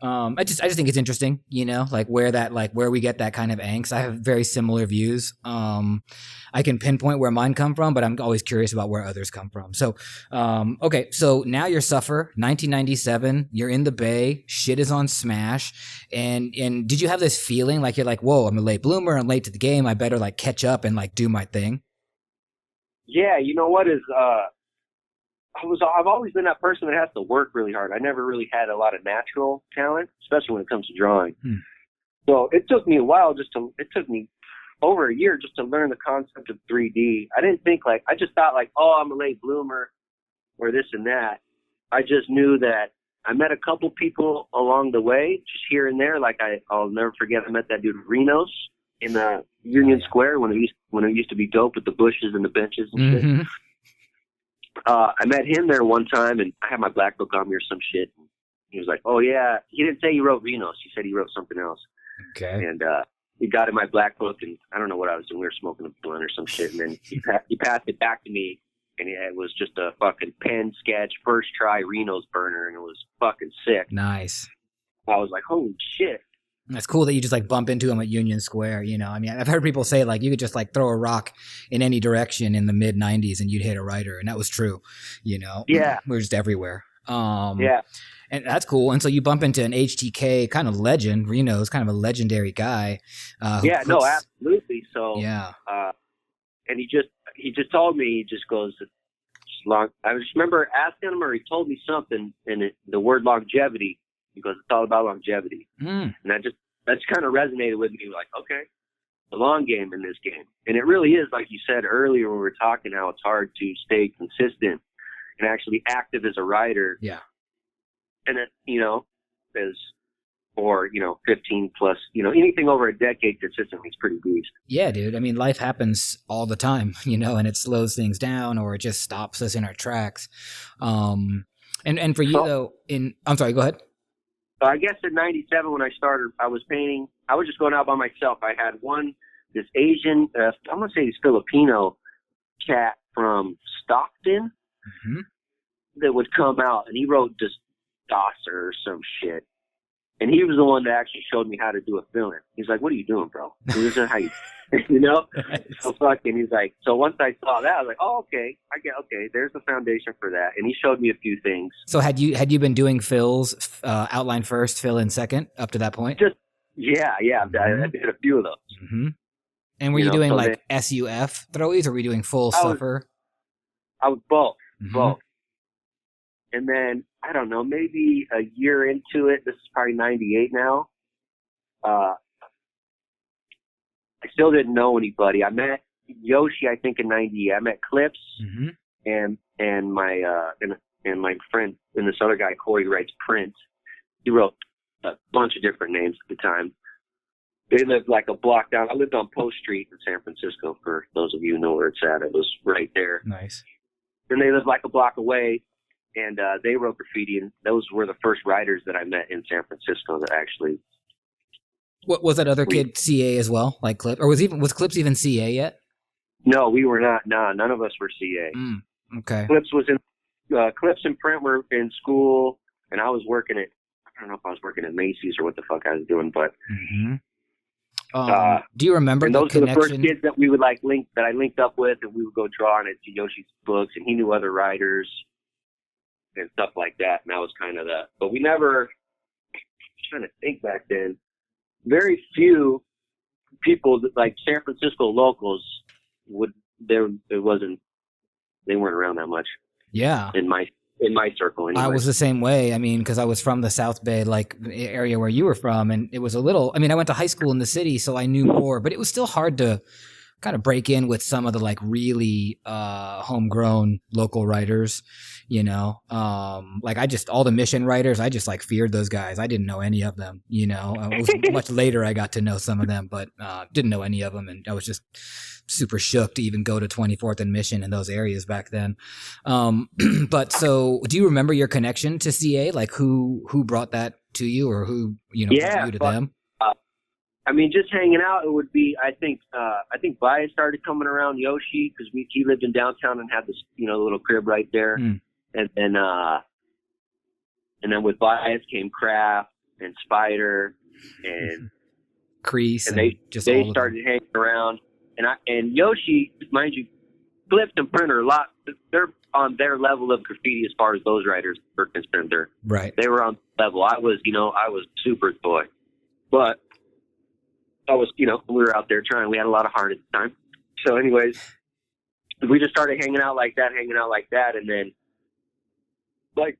Speaker 2: I just think it's interesting, where we get that kind of angst. I have very similar views. I can pinpoint where mine come from, but I'm always curious about where others come from. So, okay. So now you're Suffer, 1997, you're in the Bay, shit is on smash. And did you have this feeling like you're like, whoa, I'm a late bloomer, I'm late to the game, I better catch up and do my thing?
Speaker 3: Yeah. You know what is, I've always been that person that has to work really hard. I never really had a lot of natural talent, especially when it comes to drawing. So it took me a while it took me over a year just to learn the concept of 3D. I didn't think I just thought oh, I'm a late bloomer or this and that. I just knew that I met a couple people along the way, just here and there. I'll never forget, I met that dude Renos in Union Square when it used to be dope with the bushes and the benches and shit. I met him there one time, and I had my black book on me or some shit. And he was like, "Oh yeah," he didn't say he wrote Renos. He said he wrote something else.
Speaker 2: Okay.
Speaker 3: And he got in my black book, and I don't know what I was doing. We were smoking a blunt or some shit, and then he passed it back to me, and it was just a fucking pen sketch, first try Renos burner, and it was fucking sick.
Speaker 2: Nice.
Speaker 3: I was like, "Holy shit."
Speaker 2: It's cool that you just bump into him at Union Square. I mean, I've heard people say you could just throw a rock in any direction in the mid 90s and you'd hit a writer. And that was true,
Speaker 3: Yeah.
Speaker 2: We're just everywhere.
Speaker 3: Yeah.
Speaker 2: And that's cool. And so you bump into an HTK kind of legend. Reno's kind of a legendary guy.
Speaker 3: No, absolutely. So,
Speaker 2: yeah.
Speaker 3: And he just told me, he just goes, I just remember asking him, or he told me something, and the word longevity, because it's all about longevity. And that just kind of resonated with me, okay, the long game in this game. And it really is, like you said earlier when we were talking, how it's hard to stay consistent and actually active as a writer.
Speaker 2: Yeah.
Speaker 3: And it, or 15 plus, anything over a decade consistently is pretty beast.
Speaker 2: Yeah, dude. I mean, life happens all the time, and it slows things down or it just stops us in our tracks. And for you though, I'm sorry, go ahead.
Speaker 3: I guess in 97 when I started, I was painting. I was just going out by myself. I had this Asian, I'm going to say he's Filipino cat from Stockton that would come out, and he wrote just Dosser or some shit. And he was the one that actually showed me how to do a fill-in. He's like, "What are you doing, bro? This is how you," So fucking, he's like, so once I saw that, I was like, "Oh, okay. Okay, there's the foundation for that." And he showed me a few things. So
Speaker 2: had you been doing fills, outline first, fill in second, up to that point?
Speaker 3: Just, yeah. I did a few of those.
Speaker 2: And were you doing SUF throwies, or were you doing full Suffer?
Speaker 3: I was both. And then, I don't know, maybe a year into it, this is probably 98 now, I still didn't know anybody. I met Yoshi, I think, in 98. I met Clips and my friend, and this other guy, Corey, writes Print. He wrote a bunch of different names at the time. They lived a block down. I lived on Post Street in San Francisco, for those of you who know where it's at. It was right there.
Speaker 2: Nice.
Speaker 3: And they lived a block away. And they wrote graffiti, and those were the first writers that I met in San Francisco that actually.
Speaker 2: What was that other kid CA as well, like Clip, or was Clips even CA yet?
Speaker 3: No, we were not. No, none of us were CA.
Speaker 2: Okay.
Speaker 3: Clips was in Clips and Print were in school, and I was working at. I don't know if I was working at Macy's or what the fuck I was doing, but.
Speaker 2: Do you remember
Speaker 3: and
Speaker 2: the
Speaker 3: those
Speaker 2: connection?
Speaker 3: were the first kids that we would that I linked up with, and we would go draw on it to Yoshi's books, and he knew other writers. and stuff like that. And that was kind of but we never, I'm trying to think back then, very few people like San Francisco locals they weren't around that much.
Speaker 2: Yeah.
Speaker 3: In my circle anyway.
Speaker 2: I was the same way. I mean, because I was from the South Bay, like area where you were from, and it was a little, I mean, I went to high school in the city, so I knew more, but it was still hard to kind of break in with some of the like really homegrown local writers, you know. Like all the Mission writers, I just like feared those guys. I didn't know any of them, you know. It was much later I got to know some of them, but didn't know any of them, and I was just super shook to even go to 24th and Mission in those areas back then. But so do you remember your connection to CA? Like who brought that to you, or who, you know, brought you to them?
Speaker 3: I mean, just hanging out, it would be, I think Bias started coming around, Yoshi, because he lived in downtown and had this, you know, little crib right there. And then with Bias came Kraft and Spider and
Speaker 2: Crease.
Speaker 3: And they started hanging around. And Yoshi, mind you, Clift and Printer, a lot, they're on their level of graffiti as far as those writers are concerned. They were on level. I was super toy. But I was, you know, we were out there trying. We had a lot of heart at the time. So anyways, we just started hanging out like that. And then, like,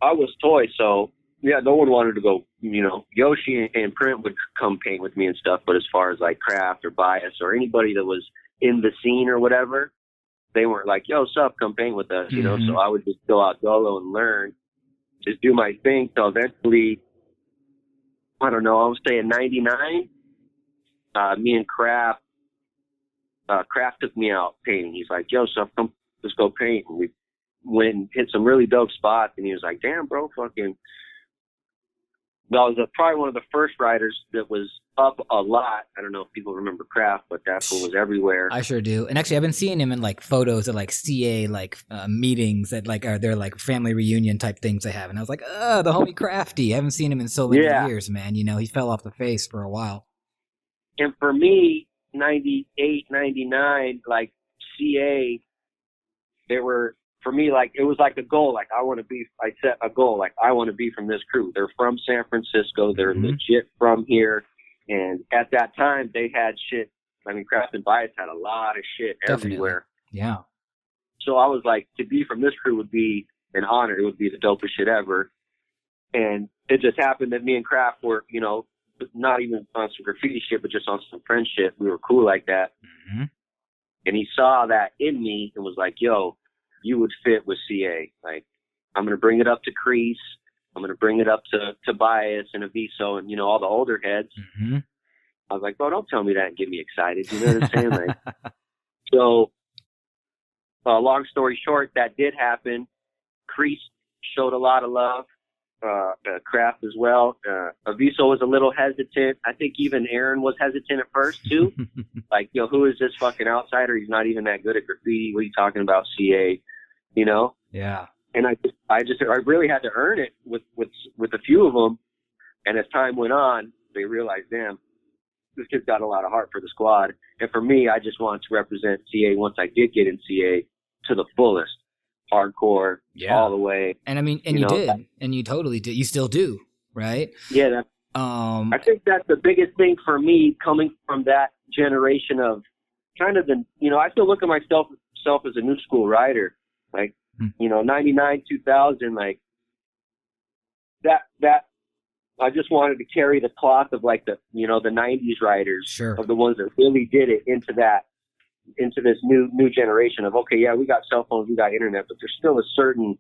Speaker 3: I was toy. So, yeah, no one wanted to go, you know, Yoshi and Print would come paint with me and stuff. But as far as, like, Kraft or Bias or anybody that was in the scene or whatever, they weren't like, yo, sup, come paint with us, you know. So I would just go out solo and learn, just do my thing. So eventually, I don't know, I would say in 99, me and Kraft took me out painting. He's like, yo, so come, let's go paint. And we went and hit some really dope spots. And he was like, damn, bro, fucking. That was probably one of the first writers that was up a lot. I don't know if people remember Kraft, but that fool was everywhere.
Speaker 2: I sure do. And actually, I've been seeing him in like photos of like CA meetings that like are their like family reunion type things they have. And I was like, oh, the homie Crafty. I haven't seen him in so many years, man. You know, he fell off the face for a while.
Speaker 3: And for me, 98, 99, like CA, for me, like, it was like a goal. Like, I set a goal. Like, I want to be from this crew. They're from San Francisco. They're legit from here. And at that time, they had shit. I mean, Kraft and Bias had a lot of shit everywhere.
Speaker 2: Yeah.
Speaker 3: So I was like, to be from this crew would be an honor. It would be the dopest shit ever. And it just happened that me and Kraft were, you know, not even on some graffiti shit, but just on some friendship. We were cool like that. And he saw that in me and was like, yo, you would fit with CA. Like, I'm going to bring it up to Crease. I'm going to bring it up to Bias and Aviso and, you know, all the older heads. I was like, bro, don't tell me that and get me excited. You know what I'm saying? Like, so, long story short, that did happen. Crease showed a lot of love. Kraft as well. Aviso was a little hesitant. I think even Aaron was hesitant at first too. Like, yo, who is this fucking outsider? He's not even that good at graffiti. What are you talking about, CA? You know?
Speaker 2: Yeah.
Speaker 3: And I really had to earn it with a few of them. And as time went on, they realized, damn, this kid's got a lot of heart for the squad. And for me, I just wanted to represent CA once I did get in CA to the fullest. Hardcore, all the way. And I mean,
Speaker 2: and you did, and you totally did. You still do, right?
Speaker 3: Yeah. I think that's the biggest thing for me, coming from that generation of kind of I still look at myself as a new school writer, like, 99, 2000, like that. I just wanted to carry the cloth of like the 90s writers, of the ones that really did it into this new generation of, okay, yeah, we got cell phones, we got internet, but there's still a certain,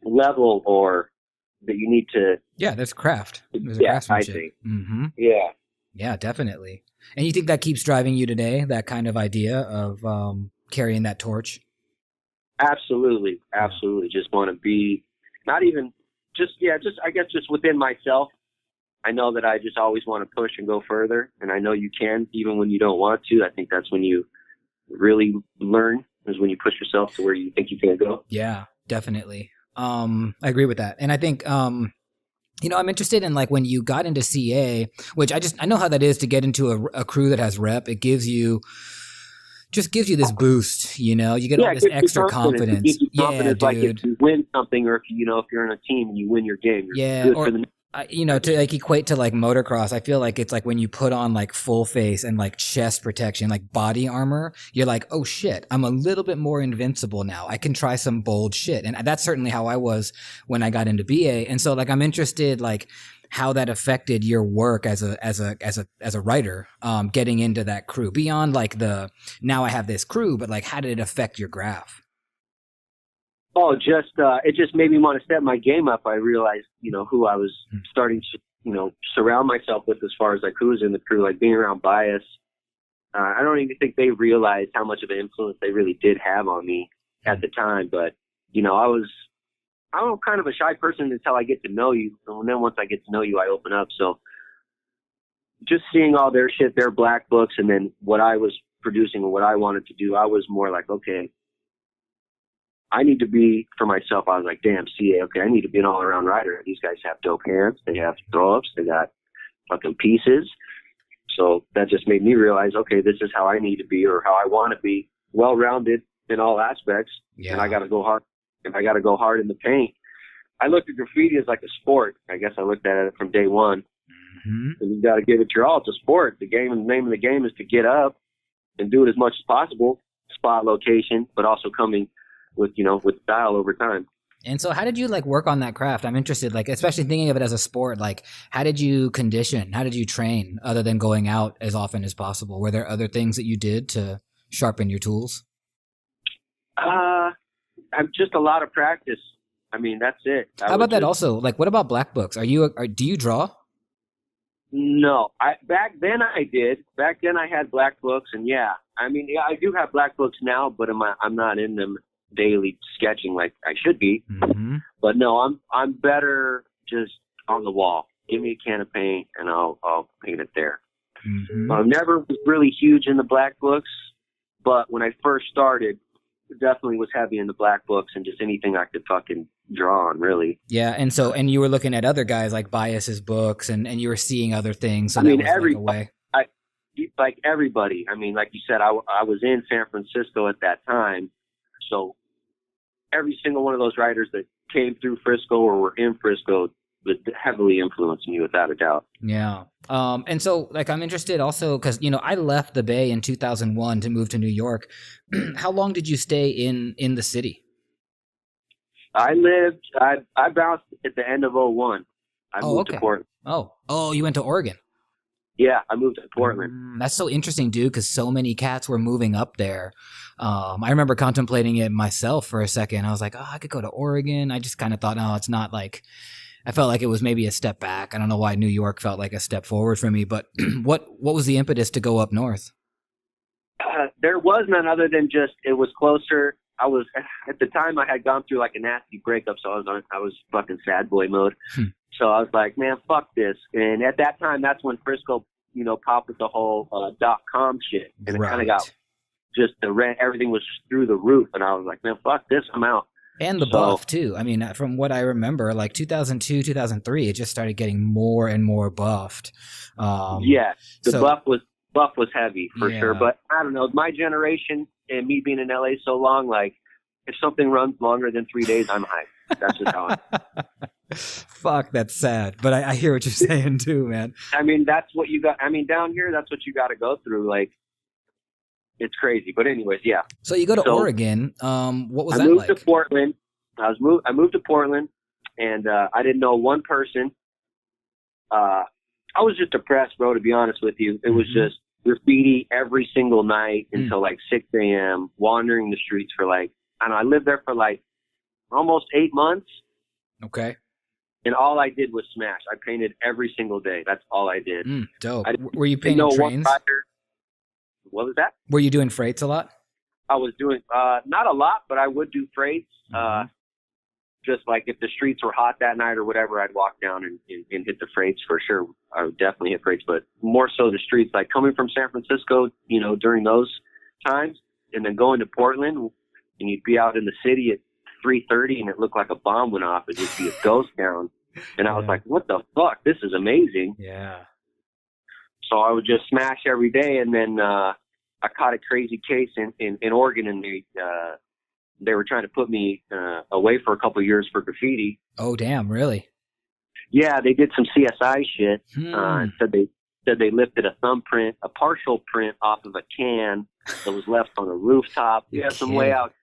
Speaker 3: level or that you need to.
Speaker 2: Yeah, there's craft. There's a craftsmanship.
Speaker 3: I think. Yeah.
Speaker 2: Yeah, definitely. And you think that keeps driving you today, that kind of idea of carrying that torch?
Speaker 3: Absolutely. Absolutely. Just want to be not even I guess just within myself. I know that I just always want to push and go further, and I know you can, even when you don't want to. I think that's when you really learn, is when you push yourself to where you think you can go.
Speaker 2: Yeah, definitely. I agree with that. And I think, I'm interested in like when you got into CA, which I know how that is to get into a crew that has rep. It gives you just gives you this boost, you know, you get all this extra confidence.
Speaker 3: It gives you confidence,
Speaker 2: yeah,
Speaker 3: like
Speaker 2: dude.
Speaker 3: if you win something, or if you're in a team and you win your game, you're good for the
Speaker 2: you know, to like equate to like motocross, I feel like it's like when you put on like full face and like chest protection, like body armor, you're like, oh shit, I'm a little bit more invincible now. I can try some bold shit. And that's certainly how I was when I got into BA. And so like, I'm interested, like, how that affected your work as a writer, getting into that crew beyond like now I have this crew, but like, how did it affect your graph?
Speaker 3: Oh, it just made me want to step my game up. I realized, who I was starting to, surround myself with as far as like who was in the crew, like being around bias. I don't even think they realized how much of an influence they really did have on me at the time. But, I'm kind of a shy person until I get to know you. And then once I get to know you, I open up. So just seeing all their shit, their black books, and then what I was producing and what I wanted to do, I was more like, okay, I need to be for myself. I was like, damn, CA, okay, I need to be an all-around rider. These guys have dope hands. They have throw-ups. They got fucking pieces. So that just made me realize, okay, this is how I need to be, or how I want to be, well-rounded in all aspects.
Speaker 2: Yeah.
Speaker 3: And I got to go hard. And I got to go hard in the paint. I looked at graffiti as like a sport. I guess I looked at it from day one. Mm-hmm. And you got to give it your all. It's a sport. The name of the game is to get up and do it as much as possible. Spot, location, but also coming with style over time.
Speaker 2: And so how did you like work on that craft? I'm interested, like, especially thinking of it as a sport, like how did you condition? How did you train other than going out as often as possible? Were there other things that you did to sharpen your tools?
Speaker 3: I'm just a lot of practice. I mean, that's it.
Speaker 2: How about that also? Like, what about black books? Do you draw?
Speaker 3: No, back then I did. Back then I had black books, and I do have black books now, but I'm not in them daily sketching like I should be. Mm-hmm. But no, I'm better just on the wall. Give me a can of paint and I'll paint it there. Mm-hmm. I never was really huge in the black books, but when I first started, definitely was heavy in the black books and just anything I could fucking draw on, really. Yeah,
Speaker 2: and you were looking at other guys like Bias's books, and you were seeing other things. So
Speaker 3: like everybody. I mean, like you said, I was in San Francisco at that time, so every single one of those writers that came through Frisco or were in Frisco would heavily influence me, without a doubt.
Speaker 2: Yeah. And so, like, I'm interested also because, I left the Bay in 2001 to move to New York. How long did you stay in the city?
Speaker 3: I bounced at the end of 2001. I moved to Portland.
Speaker 2: Oh, you went to Oregon.
Speaker 3: Yeah, I moved to Portland.
Speaker 2: That's so interesting, dude, because so many cats were moving up there. I remember contemplating it myself for a second. I was like, I could go to Oregon. I just kind of thought, no, it's not like, I felt like it was maybe a step back. I don't know why New York felt like a step forward for me, but what was the impetus to go up north?
Speaker 3: There was none other than just, it was closer. At the time I had gone through like a nasty breakup, so I was fucking sad boy mode. So I was like, man, fuck this. And at that time, that's when Frisco, popped with the whole .com shit. And it kind of got just the rent, everything was through the roof. And I was like, man, fuck this, I'm out.
Speaker 2: And the buff too. I mean, from what I remember, like 2002, 2003, it just started getting more and more buffed.
Speaker 3: The buff was heavy for sure. But I don't know, my generation and me being in LA so long, like if something runs longer than 3 days, I'm hyped. That's just how
Speaker 2: Fuck, that's sad. But I hear what you're saying too, man.
Speaker 3: I mean, that's what you got. I mean, down here, that's what you got to go through. Like, it's crazy. But anyways, yeah.
Speaker 2: So you go to Oregon. What was that like?
Speaker 3: I moved to Portland. I moved to Portland, and I didn't know one person. I was just depressed, bro, to be honest with you. It was just graffiti every single night until like 6 a.m., wandering the streets for like, I don't know, I lived there for like almost 8 months.
Speaker 2: Okay.
Speaker 3: And all I did was smash. I painted every single day. That's all I did.
Speaker 2: Dope. Were you painting trains?
Speaker 3: What was that?
Speaker 2: Were you doing freights a lot?
Speaker 3: I was doing, not a lot, but I would do freights. Just like if the streets were hot that night or whatever, I'd walk down and hit the freights for sure. I would definitely hit freights, but more so the streets, like coming from San Francisco, during those times, and then going to Portland, and you'd be out in the city at 3:30 and it looked like a bomb went off. It'd just be a ghost town. And I was like, what the fuck? This is amazing.
Speaker 2: Yeah.
Speaker 3: So I would just smash every day. And then, I caught a crazy case in Oregon, and they were trying to put me away for a couple of years for graffiti.
Speaker 2: Oh, damn, really?
Speaker 3: Yeah, they did some CSI shit. Said they lifted a thumbprint, a partial print off of a can that was left on a rooftop. Yeah, some way out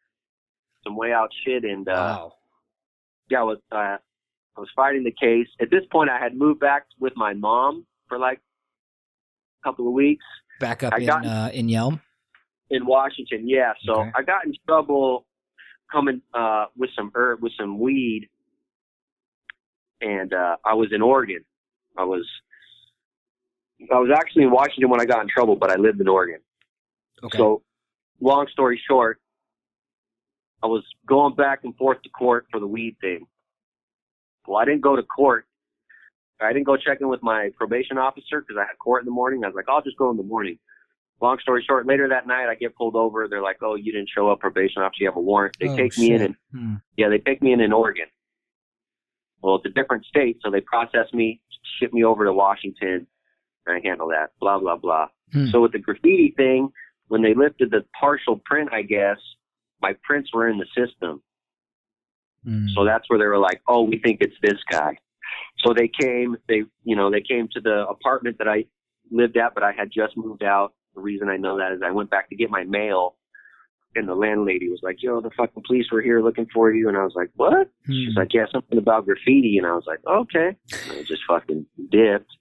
Speaker 3: shit. And
Speaker 2: wow.
Speaker 3: Yeah, I was fighting the case. At this point, I had moved back with my mom for like a couple of weeks.
Speaker 2: Back up in Yelm?
Speaker 3: In Washington, yeah. So
Speaker 2: okay. I
Speaker 3: got in trouble coming with some weed, and I was in Oregon. I was actually in Washington when I got in trouble, but I lived in Oregon.
Speaker 2: Okay.
Speaker 3: So, long story short, I was going back and forth to court for the weed thing. Well, I didn't go to court. I didn't go check in with my probation officer because I had court in the morning. I was like, I'll just go in the morning. Long story short, later that night, I get pulled over. They're like, oh, you didn't show up, probation officer, you have a warrant. They take me in, they take me in Oregon. Well, it's a different state, so they process me, ship me over to Washington, and I handle that, blah, blah, blah. So with the graffiti thing, when they lifted the partial print, I guess, my prints were in the system. So that's where they were like, oh, we think it's this guy. So they came to the apartment that I lived at, but I had just moved out. The reason I know that is I went back to get my mail, and the landlady was like, yo, the fucking police were here looking for you. And I was like, what? She's like, yeah, something about graffiti. And I was like, okay. And I just fucking dipped.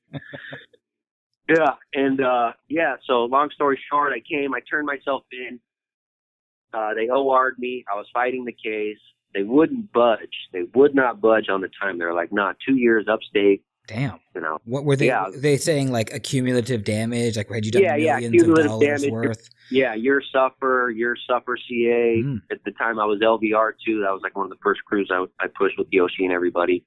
Speaker 3: Yeah. And, so long story short, I turned myself in. They OR'd me. I was fighting the case. They wouldn't budge. They would not budge on the time. They were like, nah, 2 years upstate.
Speaker 2: Damn.
Speaker 3: You know.
Speaker 2: What were they?
Speaker 3: Yeah.
Speaker 2: They saying like accumulative damage? Like had you done millions
Speaker 3: cumulative
Speaker 2: of dollars
Speaker 3: damage.
Speaker 2: worth?
Speaker 3: Yeah, your Suffer CA. At the time I was LVR too. That was like one of the first crews I pushed with Yoshi and everybody.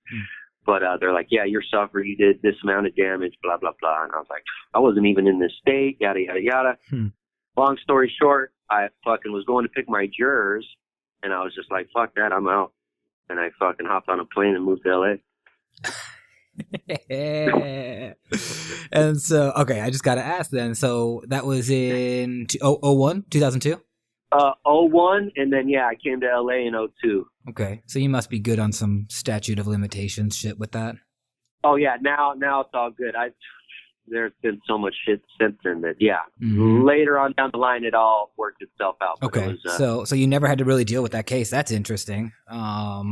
Speaker 3: But they're like, yeah, your Suffer, you did this amount of damage, blah, blah, blah. And I was like, I wasn't even in this state, yada, yada, yada. Long story short, I fucking was going to pick my jurors, and I was just like, fuck that, I'm out. And I fucking hopped on a plane and moved to LA.
Speaker 2: And so, okay, I just got to ask then. So that was in 2002?
Speaker 3: 01, and then, yeah, I came to LA in 02.
Speaker 2: Okay, so you must be good on some statute of limitations shit with that.
Speaker 3: Oh, yeah, now it's all good. There's been so much shit since then that, yeah, later on down the line, it all worked itself out.
Speaker 2: Okay, so you never had to really deal with that case. That's interesting.
Speaker 3: Nah,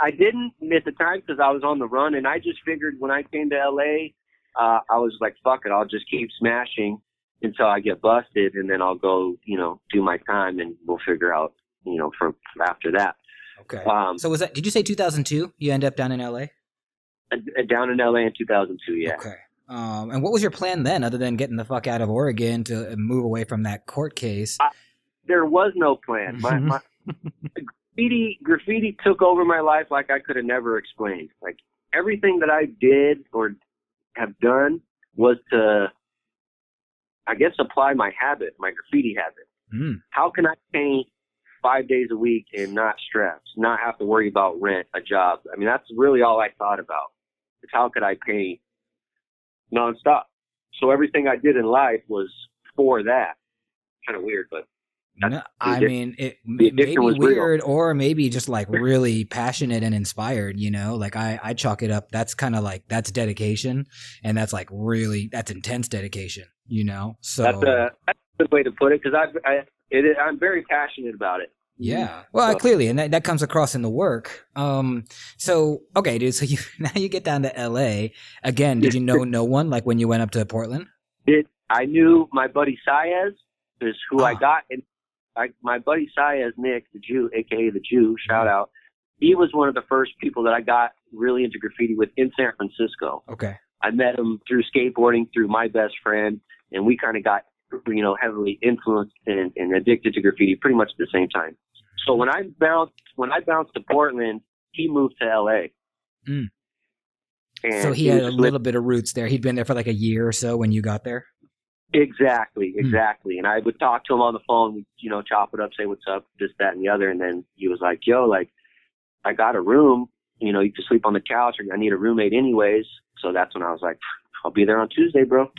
Speaker 3: I didn't at the time because I was on the run, and I just figured when I came to LA, I was like, fuck it, I'll just keep smashing until I get busted, and then I'll go, do my time, and we'll figure out, from after that.
Speaker 2: Okay. So was that? Did you say 2002? You end up down in LA?
Speaker 3: Down in LA in 2002, yeah.
Speaker 2: Okay. And what was your plan then, other than getting the fuck out of Oregon to move away from that court case?
Speaker 3: There was no plan. My graffiti took over my life like I could have never explained. Like everything that I did or have done was to, I guess, apply my graffiti habit. How can I paint 5 days a week and not stress, not have to worry about rent, a job? I mean, that's really all I thought about. Is how could I paint nonstop? So everything I did in life was for that. Kind of weird, but
Speaker 2: no, I mean, it may be weird or maybe just like really passionate and inspired, like I chalk it up. That's kind of like, that's dedication, and that's like really, that's intense dedication, so
Speaker 3: that's a good way to put it. Cause I'm very passionate about it.
Speaker 2: Yeah. Well, clearly, and that comes across in the work. So, okay, dude, so now you get down to LA again. Did you know no one like when you went up to Portland?
Speaker 3: I knew my buddy Saez is who I got. And my buddy Saez, Nick, the Jew, aka the Jew, shout out. He was one of the first people that I got really into graffiti with in San Francisco.
Speaker 2: Okay.
Speaker 3: I met him through skateboarding, through my best friend, and we kind of got, heavily influenced and addicted to graffiti pretty much at the same time. So when I bounced to Portland, he moved to LA. And
Speaker 2: so he had a little bit of roots there. He'd been there for like a year or so when you got there.
Speaker 3: Exactly. And I would talk to him on the phone, we'd, chop it up, say what's up, this, that, and the other. And then he was like, yo, like, I got a room, you can sleep on the couch, or I need a roommate anyways. So that's when I was like, I'll be there on Tuesday, bro.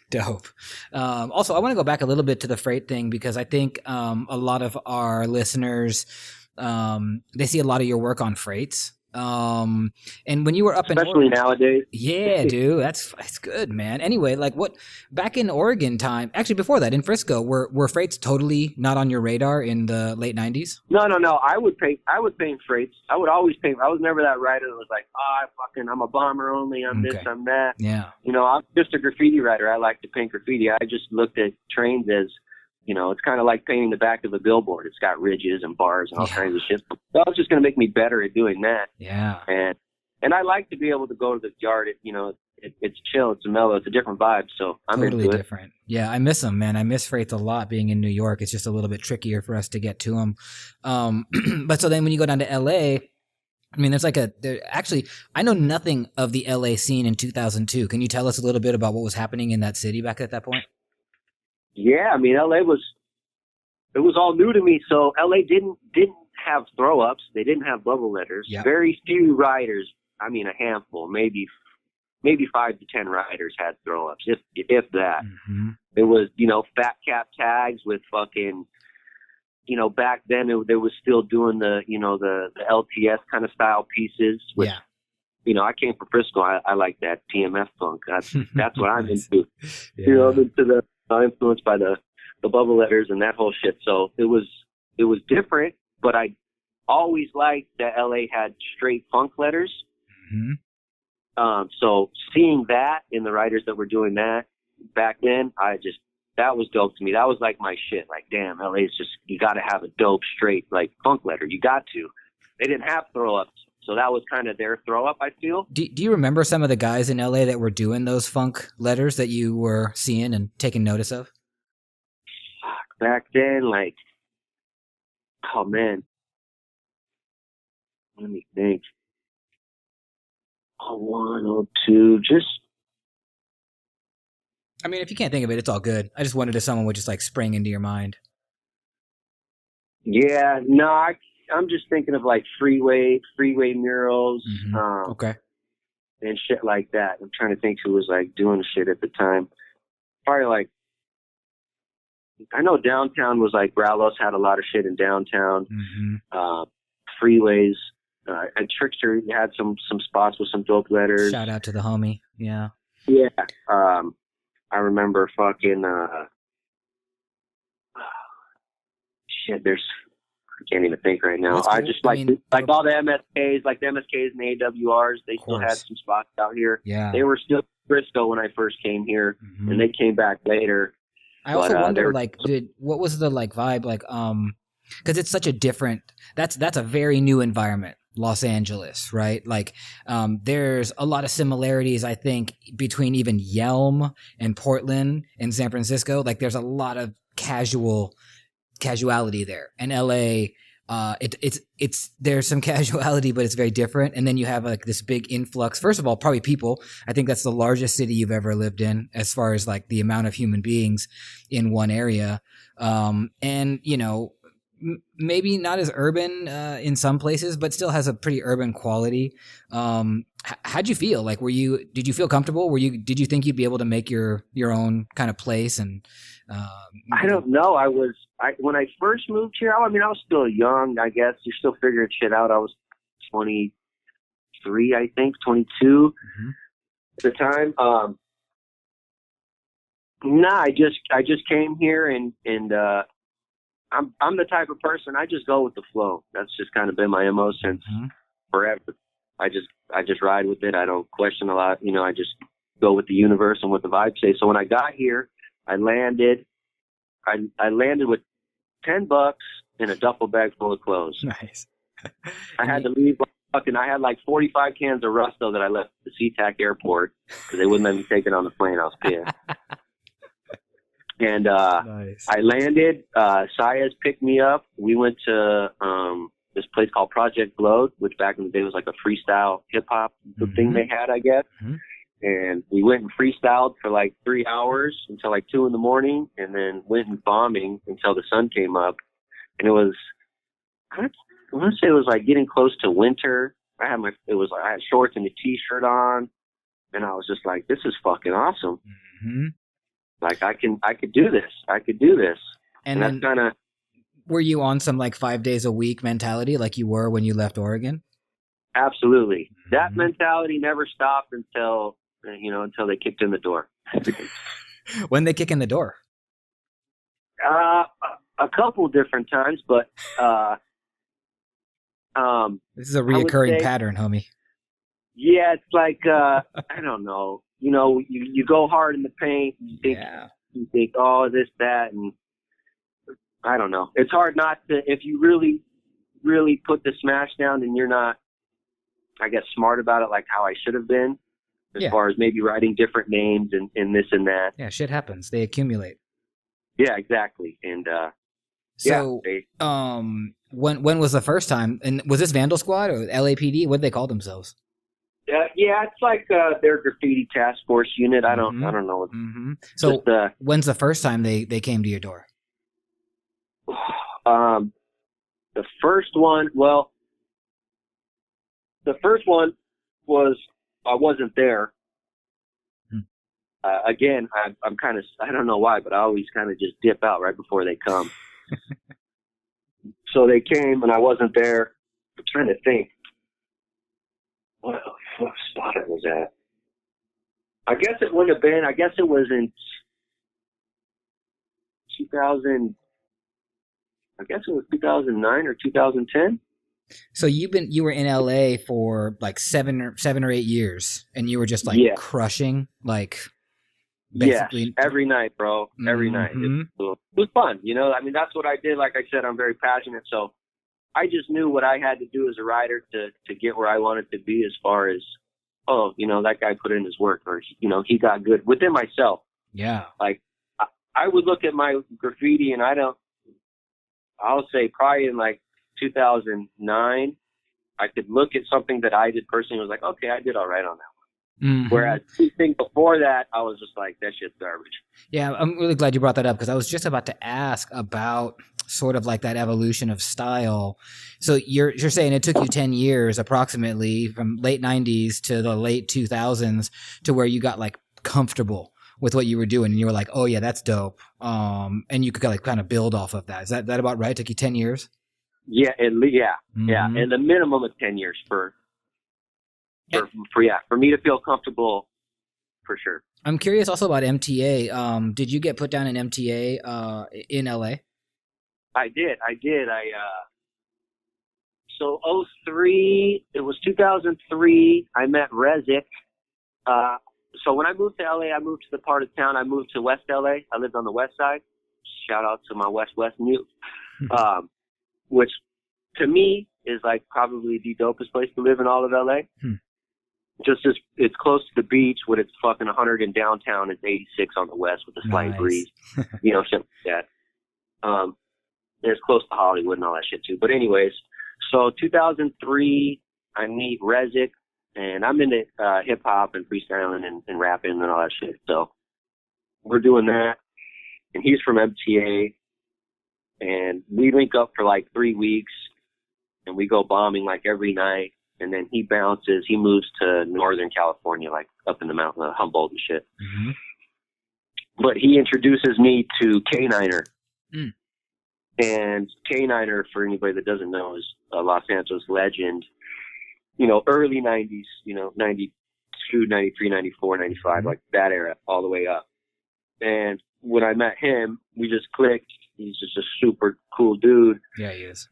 Speaker 2: Dope. Also, I want to go back a little bit to the freight thing because I think a lot of our listeners, they see a lot of your work on freights. And when you were up
Speaker 3: especially
Speaker 2: in Oregon,
Speaker 3: nowadays.
Speaker 2: yeah, dude, that's good, man. Anyway, like what back in Oregon time, actually before that in Frisco, were freights totally not on your radar in the late 90s?
Speaker 3: No. I would paint freights. I would always paint. I was never that writer that was like, I'm a bomber only. I'm this, I'm that.
Speaker 2: Yeah.
Speaker 3: You know, I'm just a graffiti writer. I like to paint graffiti. I just looked at trains as, you know, it's kind of like painting the back of a billboard. It's got ridges and bars and all kinds of shit. So that was just going to make me better at doing that.
Speaker 2: Yeah.
Speaker 3: And I like to be able to go to the yard. It's chill. It's mellow. It's a different vibe. So I'm
Speaker 2: totally
Speaker 3: into it.
Speaker 2: Different. Yeah, I miss them, man. I miss freights a lot. Being in New York, it's just a little bit trickier for us to get to them. But so then when you go down to LA, I mean, actually, I know nothing of the LA scene in 2002. Can you tell us a little bit about what was happening in that city back at that point?
Speaker 3: Yeah, I mean, LA it was all new to me. So LA didn't have throw ups. They didn't have bubble letters.
Speaker 2: Yep.
Speaker 3: Very few riders. I mean, a handful, maybe 5 to 10 riders had throw ups, if that.
Speaker 2: Mm-hmm.
Speaker 3: It was, fat cap tags with fucking, back then they was still doing the LTS kind of style pieces. Which, I came from Frisco. I like that TMF funk. That's what I'm into.
Speaker 2: Yeah.
Speaker 3: I'm into the influenced by the bubble letters and that whole shit. So it was different, but I always liked that LA had straight funk letters.
Speaker 2: Mm-hmm.
Speaker 3: So seeing that in the writers that were doing that back then, that was dope to me. That was like my shit. Like, damn, LA is just, you got to have a dope straight like funk letter. You got to. They didn't have throw ups. So that was kind of their throw up, I feel.
Speaker 2: Do you remember some of the guys in LA that were doing those funk letters that you were seeing and taking notice of?
Speaker 3: Back then, like, oh man, let me think. 01, 02, just.
Speaker 2: I mean, if you can't think of it, it's all good. I just wondered if someone would just like spring into your mind.
Speaker 3: Yeah, no, I'm just thinking of like freeway murals,
Speaker 2: Mm-hmm. Okay,
Speaker 3: and shit like that. I'm trying to think who was like doing shit at the time. Probably like, I know downtown was like Rallos had a lot of shit in downtown.
Speaker 2: Mm-hmm.
Speaker 3: Freeways. And Trickster had some spots with some dope letters.
Speaker 2: Shout out to the homie. Yeah.
Speaker 3: Yeah. I remember fucking shit. I can't even think right now.
Speaker 2: Cool.
Speaker 3: I just like all the MSKs, like the MSKs and AWRs. They still had some spots out here.
Speaker 2: Yeah.
Speaker 3: They were still Frisco when I first came here,
Speaker 2: Mm-hmm.
Speaker 3: and they came back later.
Speaker 2: I also wonder, like, what was the like vibe, like, because it's such a different. That's a very new environment, Los Angeles, right? Like, there's a lot of similarities, I think, between even Yelm and Portland and San Francisco. Like, there's a lot of casuality there. And LA, it's there's some casuality, but it's very different. And then you have like this big influx. First of all, probably people. I think that's the largest city you've ever lived in as far as like the amount of human beings in one area. And maybe not as urban in some places, but still has a pretty urban quality. How'd you feel? Like, did you feel comfortable? Did you think you'd be able to make your own kind of place? And
Speaker 3: I don't know. When I first moved here, I mean, I was still young, I guess. You're still figuring shit out. I was 23, I think, 22
Speaker 2: mm-hmm.
Speaker 3: at the time. I just came here and I'm the type of person, I just go with the flow. That's just kind of been my MO since
Speaker 2: mm-hmm.
Speaker 3: forever. I just ride with it. I don't question a lot. I just go with the universe and what the vibes say. So when I got here, I landed with $10 in a duffel bag full of clothes.
Speaker 2: Nice.
Speaker 3: I had to leave. I had like 45 cans of Rusto that I left at the SeaTac airport because they wouldn't let me take it on the plane. I was pissed. And
Speaker 2: nice.
Speaker 3: I landed. Saez picked me up. We went to this place called Project Glowed, which back in the day was like a freestyle hip hop
Speaker 2: mm-hmm.
Speaker 3: thing they had, I guess.
Speaker 2: Mm-hmm. And
Speaker 3: we went and freestyled for like 3 hours until like 2 a.m, and then went and bombing until the sun came up. And it was, I want to say it was like getting close to winter. I had shorts and a t-shirt on, and I was just like, this is fucking awesome.
Speaker 2: Mm-hmm.
Speaker 3: Like I could do this. I could do this. And that's kind of.
Speaker 2: Were you on some like 5 days a week mentality like you were when you left Oregon?
Speaker 3: Absolutely. That mentality never stopped until they kicked in the door.
Speaker 2: When they kick in the door?
Speaker 3: A couple different times, but
Speaker 2: this is a reoccurring pattern, homie.
Speaker 3: Yeah, it's like I don't know. You go hard in the paint. You think, oh, this, that, and I don't know. It's hard not to, if you really, really put the smash down and you're not, I guess, smart about it like how I should have been, as far as maybe writing different names and this and that.
Speaker 2: Yeah, shit happens. They accumulate.
Speaker 3: Yeah, exactly. And
Speaker 2: when was the first time? And was this Vandal Squad or LAPD? What did they call themselves?
Speaker 3: Yeah, it's like their graffiti task force unit. I don't know.
Speaker 2: Mm-hmm. So when's the first time they came to your door?
Speaker 3: The first one was I wasn't there. Again, I'm kind of, I don't know why, but I always kind of just dip out right before they come. So they came and I wasn't there. I'm trying to think what spot it was at. I guess it wouldn't have been. I guess it was in 2000. I guess it was 2009 or 2010.
Speaker 2: So you were in LA for like 7 or 8 years, and you were just like crushing, like basically
Speaker 3: every night, bro. Every night. It was fun, I mean, that's what I did. Like I said, I'm very passionate, so I just knew what I had to do as a writer to get where I wanted to be, as far as that guy put in his work, or he got good within myself.
Speaker 2: Yeah.
Speaker 3: Like I would look at my graffiti, and I'll say probably in like 2009, I could look at something that I did personally and was like, okay, I did all right on that one. Mm-hmm. Whereas anything before that, I was just like, that shit's garbage.
Speaker 2: Yeah, I'm really glad you brought that up, because I was just about to ask about sort of like that evolution of style. So you're saying it took you 10 years approximately, from late 90s to the late 2000s, to where you got like comfortable with what you were doing, and you were like, oh yeah, that's dope. And you could like kind of build off of that. Is that about right? It took you 10 years?
Speaker 3: Yeah, and the minimum of 10 years for me to feel comfortable, for sure.
Speaker 2: I'm curious also about MTA. Did you get put down in MTA in LA?
Speaker 3: I did. So 03, it was 2003. I met Rezik. So when I moved to LA, I moved to the part of town. I moved to West LA. I lived on the West Side. Shout out to my West mute. Which to me is like probably the dopest place to live in all of LA. Just as it's close to the beach, when it's fucking 100 in downtown, it's 86 on the west with a slight breeze, something like that. It's close to Hollywood and all that shit too. But anyways, so 2003, I meet Rezik, and I'm into hip hop and freestyling and rapping and all that shit. So we're doing that, and he's from MTA. And we link up for like 3 weeks, and we go bombing like every night. And then he bounces. He moves to Northern California, like up in the mountain of Humboldt and shit. Mm-hmm. But he introduces me to K-Niner. And K-Niner, for anybody that doesn't know, is a Los Angeles legend. Early 90s, 92, 93, 94, 95, like that era, all the way up. And when I met him, we just clicked. He's just a super cool dude.
Speaker 2: Yeah, he is.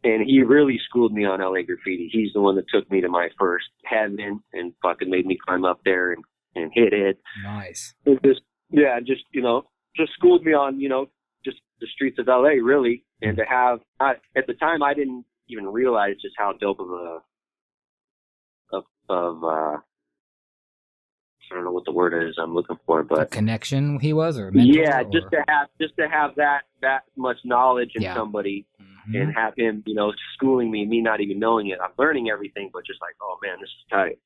Speaker 3: And he really schooled me on LA graffiti. He's the one that took me to my first heaven and fucking made me climb up there and hit it.
Speaker 2: Nice.
Speaker 3: Just schooled me on, just the streets of LA, really. And to have, at the time, I didn't even realize just how dope I don't know what the word is I'm looking for, but
Speaker 2: a connection he was, or mentor,
Speaker 3: just to have that much knowledge in somebody, and have him, schooling me not even knowing it. I'm learning everything, but just like, oh man, this is tight.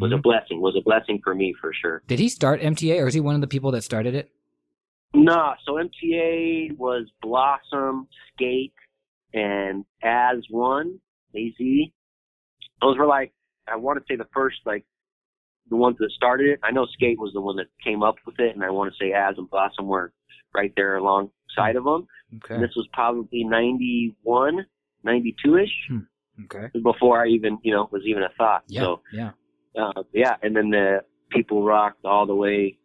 Speaker 3: Was a blessing for me, for sure.
Speaker 2: Did he start MTA, or is he one of the people that started it?
Speaker 3: No, so MTA was Blossom, Skate, and AZ. Those were like, I want to say the first like the ones that started it. I know Skate was the one that came up with it, and I want to say Az and Blossom were right there alongside of them.
Speaker 2: Okay.
Speaker 3: And this was probably 91, 92-ish.
Speaker 2: Okay.
Speaker 3: Before I even, was even a thought.
Speaker 2: Yeah.
Speaker 3: So,
Speaker 2: yeah.
Speaker 3: And then the people rocked all the way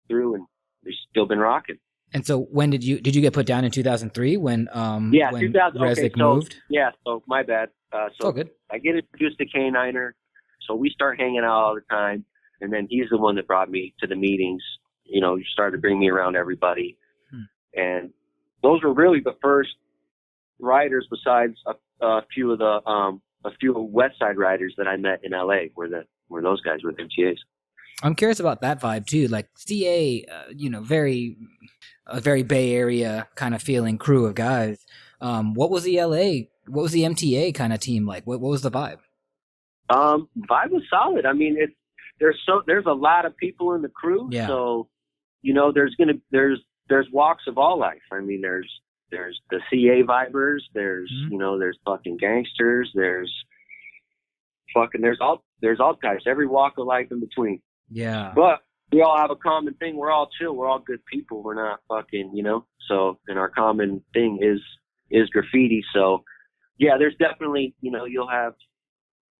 Speaker 3: through, and they've still been rocking.
Speaker 2: And so when did you get put down in 2003 when
Speaker 3: 2000.
Speaker 2: Resnick moved?
Speaker 3: Yeah, so my bad. So
Speaker 2: good.
Speaker 3: I get introduced to K9er, so we start hanging out all the time, and then he's the one that brought me to the meetings. He started to bring me around everybody, and those were really the first riders besides a few of the West Side riders that I met in LA were those guys with MTAs. I'm
Speaker 2: curious about that vibe too. Like CA, a very Bay Area kind of feeling crew of guys. What was the MTA kind of team like? What was the vibe?
Speaker 3: Vibe was solid. I mean, there's a lot of people in the crew.
Speaker 2: Yeah.
Speaker 3: So, there's walks of all life. I mean, there's the CA vibers, there's there's fucking gangsters, there's all types, every walk of life in between.
Speaker 2: Yeah.
Speaker 3: But we all have a common thing. We're all chill. We're all good people. We're not fucking, so, and our common thing is graffiti. So yeah, there's definitely, you'll have,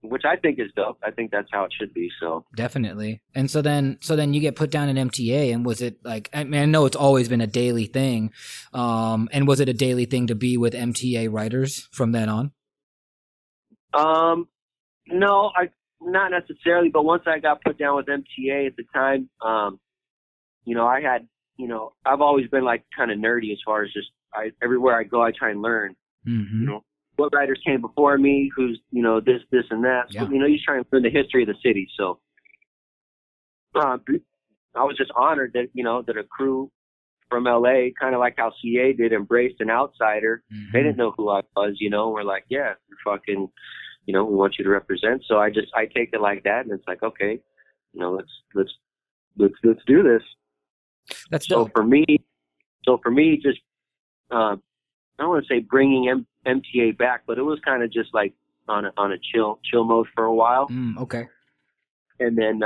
Speaker 3: which I think is dope. I think that's how it should be. So
Speaker 2: definitely. And so then you get put down in MTA, and was it like, I mean, I know it's always been a daily thing. And was it a daily thing to be with MTA writers from then on?
Speaker 3: No, not necessarily, but once I got put down with MTA at the time, I had, I've always been like kind of nerdy as far as just, everywhere I go, I try and learn, what writers came before me, who's, this and that. So,
Speaker 2: Yeah.
Speaker 3: You just try and learn the history of the city. So, I was just honored that, that a crew from LA, kind of like how CA did, embraced an outsider. They didn't know who I was, we're like, yeah, you're fucking, we want you to represent. So I take it like that, and it's like, okay, let's do this.
Speaker 2: That's dope.
Speaker 3: So for me, just, I don't want to say bringing MTA back, but it was kind of just like on a chill mode for a while.
Speaker 2: Okay.
Speaker 3: And then,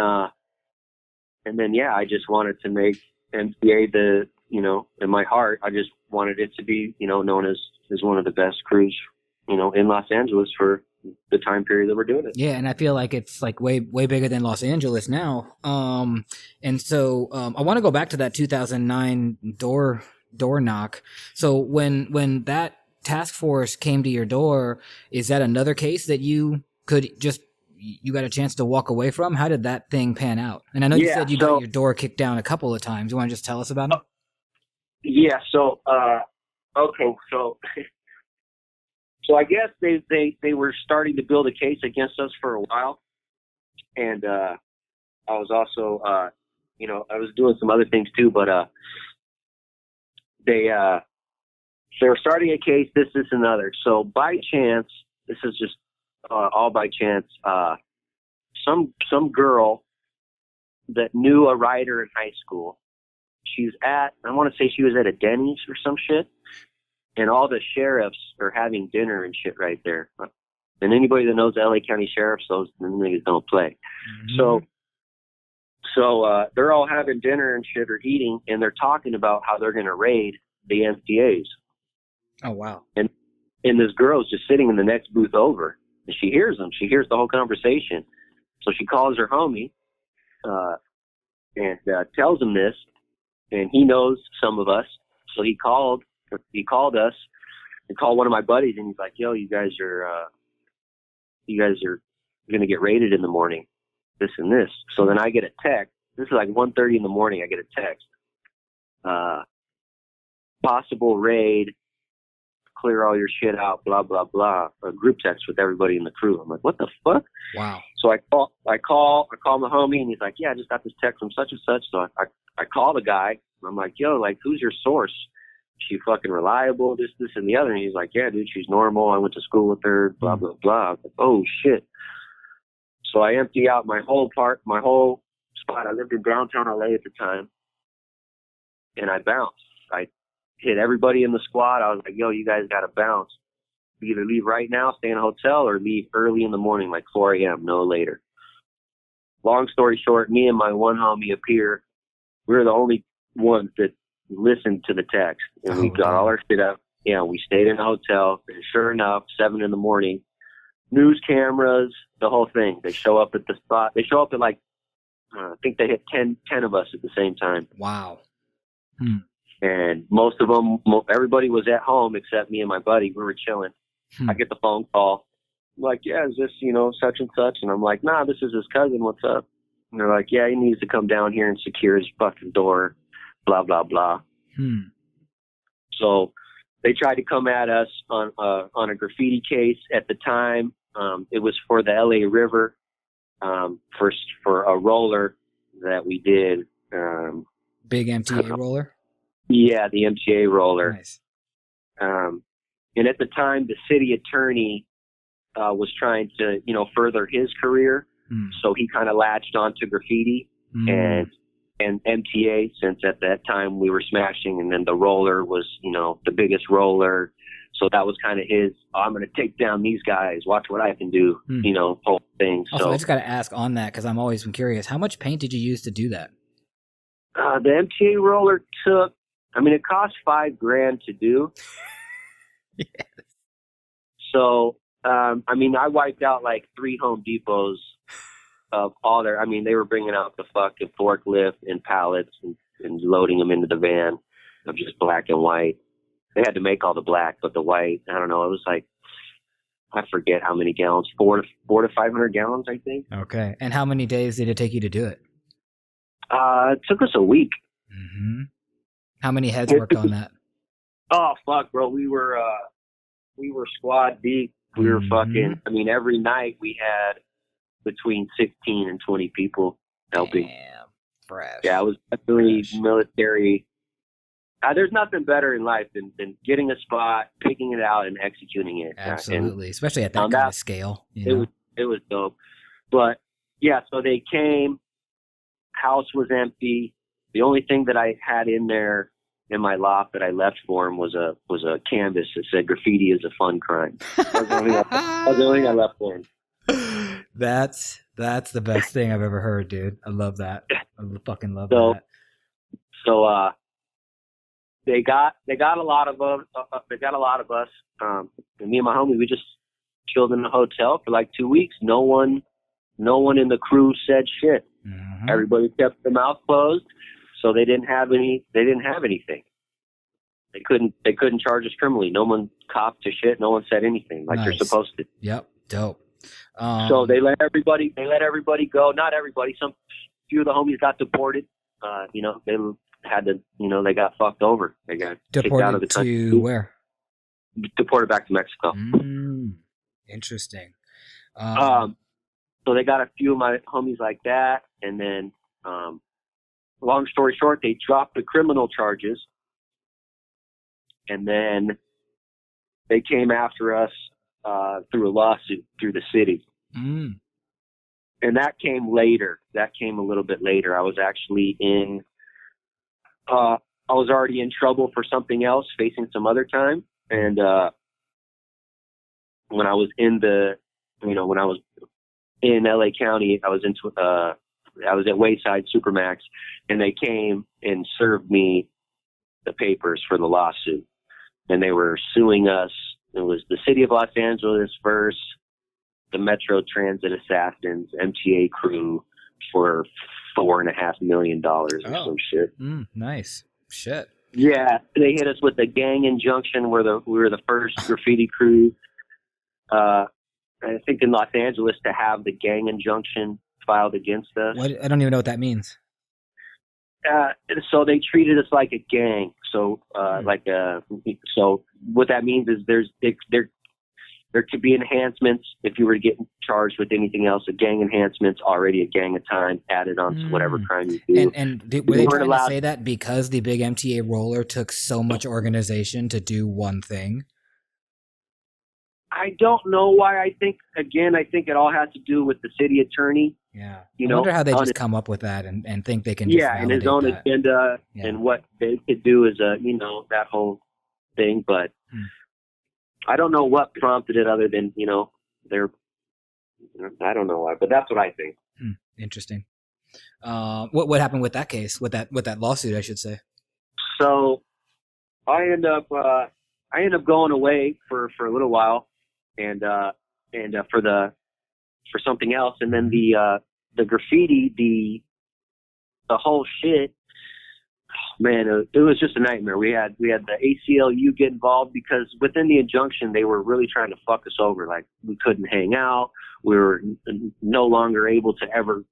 Speaker 3: yeah, I just wanted to make MTA in my heart, I just wanted it to be, known as one of the best crews, in Los Angeles for the time period that we're doing it.
Speaker 2: Yeah, and I feel like it's like way bigger than Los Angeles now. And so I want to go back to that 2009 door knock. So when that task force came to your door, is that another case that you got a chance to walk away from? How did that thing pan out? And I know you said you got your door kicked down a couple of times. You want to just tell us about it?
Speaker 3: Yeah. So, okay. So I guess they were starting to build a case against us for a while. And, I was also, I was doing some other things too, but, they were starting a case, this, and other. So by chance, this is just, all by chance, some girl that knew a writer in high school, I want to say she was at a Denny's or some shit. And all the sheriffs are having dinner and shit right there. And anybody that knows the LA County sheriffs, those niggas don't play. So they're all having dinner and shit or eating, and they're talking about how they're going to raid the MTAs.
Speaker 2: Oh, wow.
Speaker 3: And this girl's just sitting in the next booth over, and she hears them. She hears the whole conversation. So she calls her homie, and tells him this, and he knows some of us. So he called us and called one of my buddies, and he's like, yo, you guys are going to get raided in the morning, this and this. So then I get a text. This is like 1:30 in the morning. I get a text, possible raid, clear all your shit out, blah, blah, blah, a group text with everybody in the crew. I'm like, what the fuck?
Speaker 2: Wow.
Speaker 3: So I call my homie, and he's like, yeah, I just got this text from such and such. So I call the guy, and I'm like, yo, like, who's your source? She fucking reliable, this, and the other. And he's like, yeah, dude, she's normal. I went to school with her, blah, blah, blah. I was like, oh, shit. So I empty out my whole spot. I lived in downtown LA at the time. And I bounced. I hit everybody in the squad. I was like, yo, you guys got to bounce. Either leave right now, stay in a hotel, or leave early in the morning, like 4 a.m., no later. long story short, me and my one homie up here, we were the only ones that listened to the text, and we got all our shit up. Yeah, we stayed in a hotel, and sure enough, 7 a.m, news cameras, the whole thing. They show up at the spot. They show up at like, I think they hit 10 of us at the same time.
Speaker 2: Wow.
Speaker 3: And most of them, everybody was at home except me and my buddy. We were chilling. I get the phone call. I'm like, yeah, is this, such and such? And I'm like, nah, this is his cousin. What's up? And they're like, yeah, he needs to come down here and secure his fucking door, blah, blah, blah. So they tried to come at us on a graffiti case at the time. It was for the LA River, for a roller that we did.
Speaker 2: Big MTA roller?
Speaker 3: Yeah, the MTA roller.
Speaker 2: Nice.
Speaker 3: And at the time, the city attorney was trying to, further his career. So he kind of latched onto graffiti and MTA, since at that time we were smashing, and then the roller was, the biggest roller. So that was kind of his, I'm going to take down these guys, watch what I can do, whole thing.
Speaker 2: Also,
Speaker 3: so
Speaker 2: I just got to ask on that, because I'm always been curious, how much paint did you use to do that?
Speaker 3: The MTA roller took, it cost $5,000 to do.
Speaker 2: Yes.
Speaker 3: So, I wiped out like 3 Home Depots of all their, they were bringing out the fucking forklift and pallets and loading them into the van of just black and white. They had to make all the black, but the white, I don't know, it was like, I forget how many gallons, 400 to 500 gallons, I think.
Speaker 2: Okay. And how many days did it take you to do it?
Speaker 3: It took us a week.
Speaker 2: How many heads worked on that?
Speaker 3: Oh, fuck, bro. We were squad deep. We were fucking, every night we had between 16 and 20 people helping.
Speaker 2: Damn. Fresh.
Speaker 3: Yeah, it was definitely military. There's nothing better in life than getting a spot, picking it out, and executing it.
Speaker 2: Absolutely. Especially at that kind of scale.
Speaker 3: It was dope. But, yeah, so they came. House was empty. The only thing that I had in there in my loft that I left for him was a canvas that said "Graffiti is a fun crime." That was the only thing I left for him.
Speaker 2: That's the best thing I've ever heard, dude. I love that. I fucking love that.
Speaker 3: So they got a lot of us. They got a lot of us. And me and my homie, we just chilled in the hotel for like 2 weeks. No one in the crew said shit. Everybody kept their mouth closed, so they didn't have anything. They couldn't charge us criminally. No one copped to shit. No one said anything like they're supposed to.
Speaker 2: Yep, dope.
Speaker 3: So they let everybody go. Not everybody. Some few of the homies got deported. They had to. They got fucked over. They got kicked out of the country.
Speaker 2: To where?
Speaker 3: Deported back to Mexico.
Speaker 2: Interesting.
Speaker 3: So they got a few of my homies like that, and then, long story short, they dropped the criminal charges, and then they came after us through a lawsuit through the city. And that came later. That came a little bit later. I was actually I was already in trouble for something else, facing some other time, and when I was when I was in LA County, I was at Wayside Supermax, and they came and served me the papers for the lawsuit. And they were suing us. It was the city of Los Angeles versus the Metro Transit Assassins MTA crew for $4.5 million or some shit.
Speaker 2: Nice. Shit.
Speaker 3: Yeah, they hit us with the gang injunction where we were the first graffiti crew. I think in Los Angeles to have the gang injunction filed against us.
Speaker 2: What? I don't even know what that means.
Speaker 3: So they treated us like a gang. So so what that means is there could be enhancements if you were to get charged with anything else. A gang enhancement's already a gang of time added on to whatever crime you do.
Speaker 2: And were they trying to say that because the big MTA roller took so much organization to do one thing?
Speaker 3: I don't know why. I think it all has to do with the city attorney.
Speaker 2: Yeah. I wonder how they just come up with that and think they can just
Speaker 3: and his own
Speaker 2: that.
Speaker 3: agenda and what they could do is, that whole thing. But I don't know what prompted it other than, I don't know why, but that's what I think.
Speaker 2: Interesting. What happened with that case? With that lawsuit, I should say.
Speaker 3: So I end up going away for a little while, and for something else, and then the graffiti, the whole shit. Man, it was just a nightmare. We had the ACLU get involved because within the injunction, they were really trying to fuck us over. Like, we couldn't hang out. We were no longer able to ever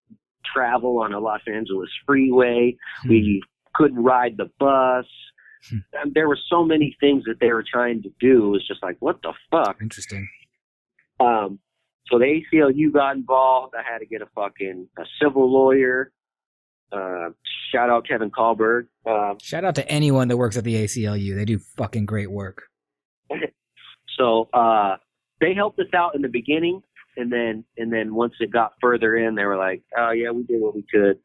Speaker 3: travel on a Los Angeles freeway. We couldn't ride the bus. And there were so many things that they were trying to do. It was just like, what the fuck?
Speaker 2: Interesting.
Speaker 3: So the ACLU got involved. I had to get a civil lawyer. Shout out Kevin Kahlberg.
Speaker 2: Shout out to anyone that works at the ACLU. They do fucking great work.
Speaker 3: So they helped us out in the beginning, and then once it got further in, they were like, "Oh yeah, we did what we could,"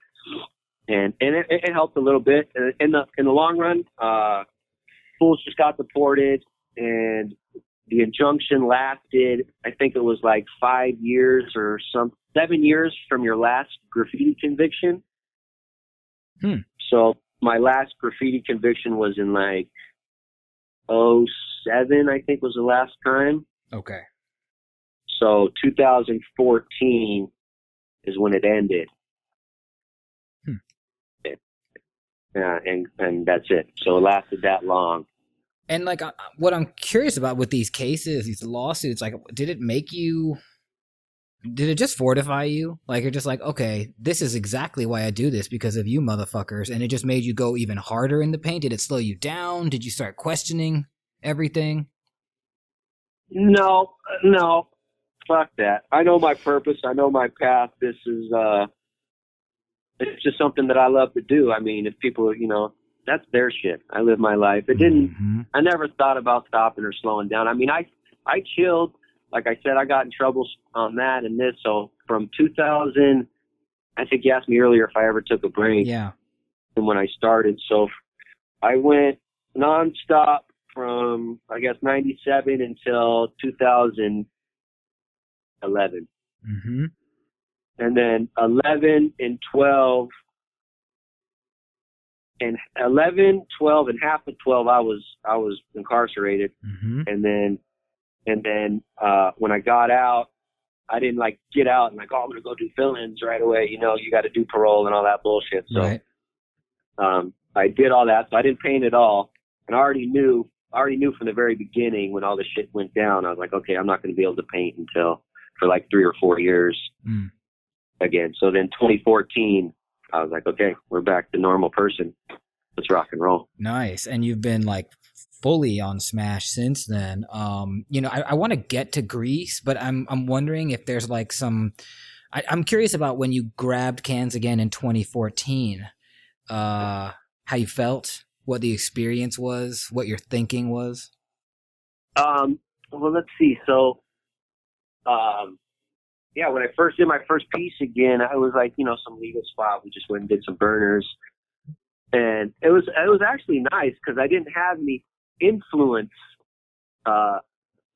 Speaker 3: and it helped a little bit. In the long run, fools just got deported, and the injunction lasted. I think it was like 5 years or 7 years from your last graffiti conviction. So my last graffiti conviction was in like 2007, I think was the last time.
Speaker 2: Okay.
Speaker 3: So 2014 is when it ended. And that's it. So it lasted that long.
Speaker 2: And like, what I'm curious about with these cases, these lawsuits, like, did it just fortify you? Like, you're just like, okay, this is exactly why I do this, because of you motherfuckers. And it just made you go even harder in the paint. Did it slow you down? Did you start questioning everything?
Speaker 3: No, fuck that. I know my purpose. I know my path. This is, it's just something that I love to do. I mean, if people, that's their shit. I live my life. I never thought about stopping or slowing down. I mean, I chilled. Like I said, I got in trouble on that and this. So from 2000, I think you asked me earlier if I ever took a break.
Speaker 2: Yeah.
Speaker 3: From when I started. So I went nonstop from, I guess, 97 until 2011.
Speaker 2: Mm-hmm.
Speaker 3: And then 11 and 12, and 11, 12, and half of 12, I was incarcerated.
Speaker 2: Mm-hmm.
Speaker 3: And then when I got out, I didn't like get out and like, oh, I'm going to go do fill-ins right away. You got to do parole and all that bullshit. So
Speaker 2: right.
Speaker 3: I did all that. So I didn't paint at all. And I already knew from the very beginning when all the shit went down, I was like, okay, I'm not going to be able to paint for like 3 or 4 years again. So then 2014, I was like, okay, we're back to normal person. Let's rock and roll.
Speaker 2: Nice. And you've been like fully on Smash since then. I want to get to Greece, but I'm wondering if there's like I'm curious about when you grabbed cans again in 2014, how you felt, what the experience was, what your thinking was.
Speaker 3: Well, let's see. So, when I first did my first piece again, I was like, some legal spot. We just went and did some burners. And it was actually nice because I didn't have any influence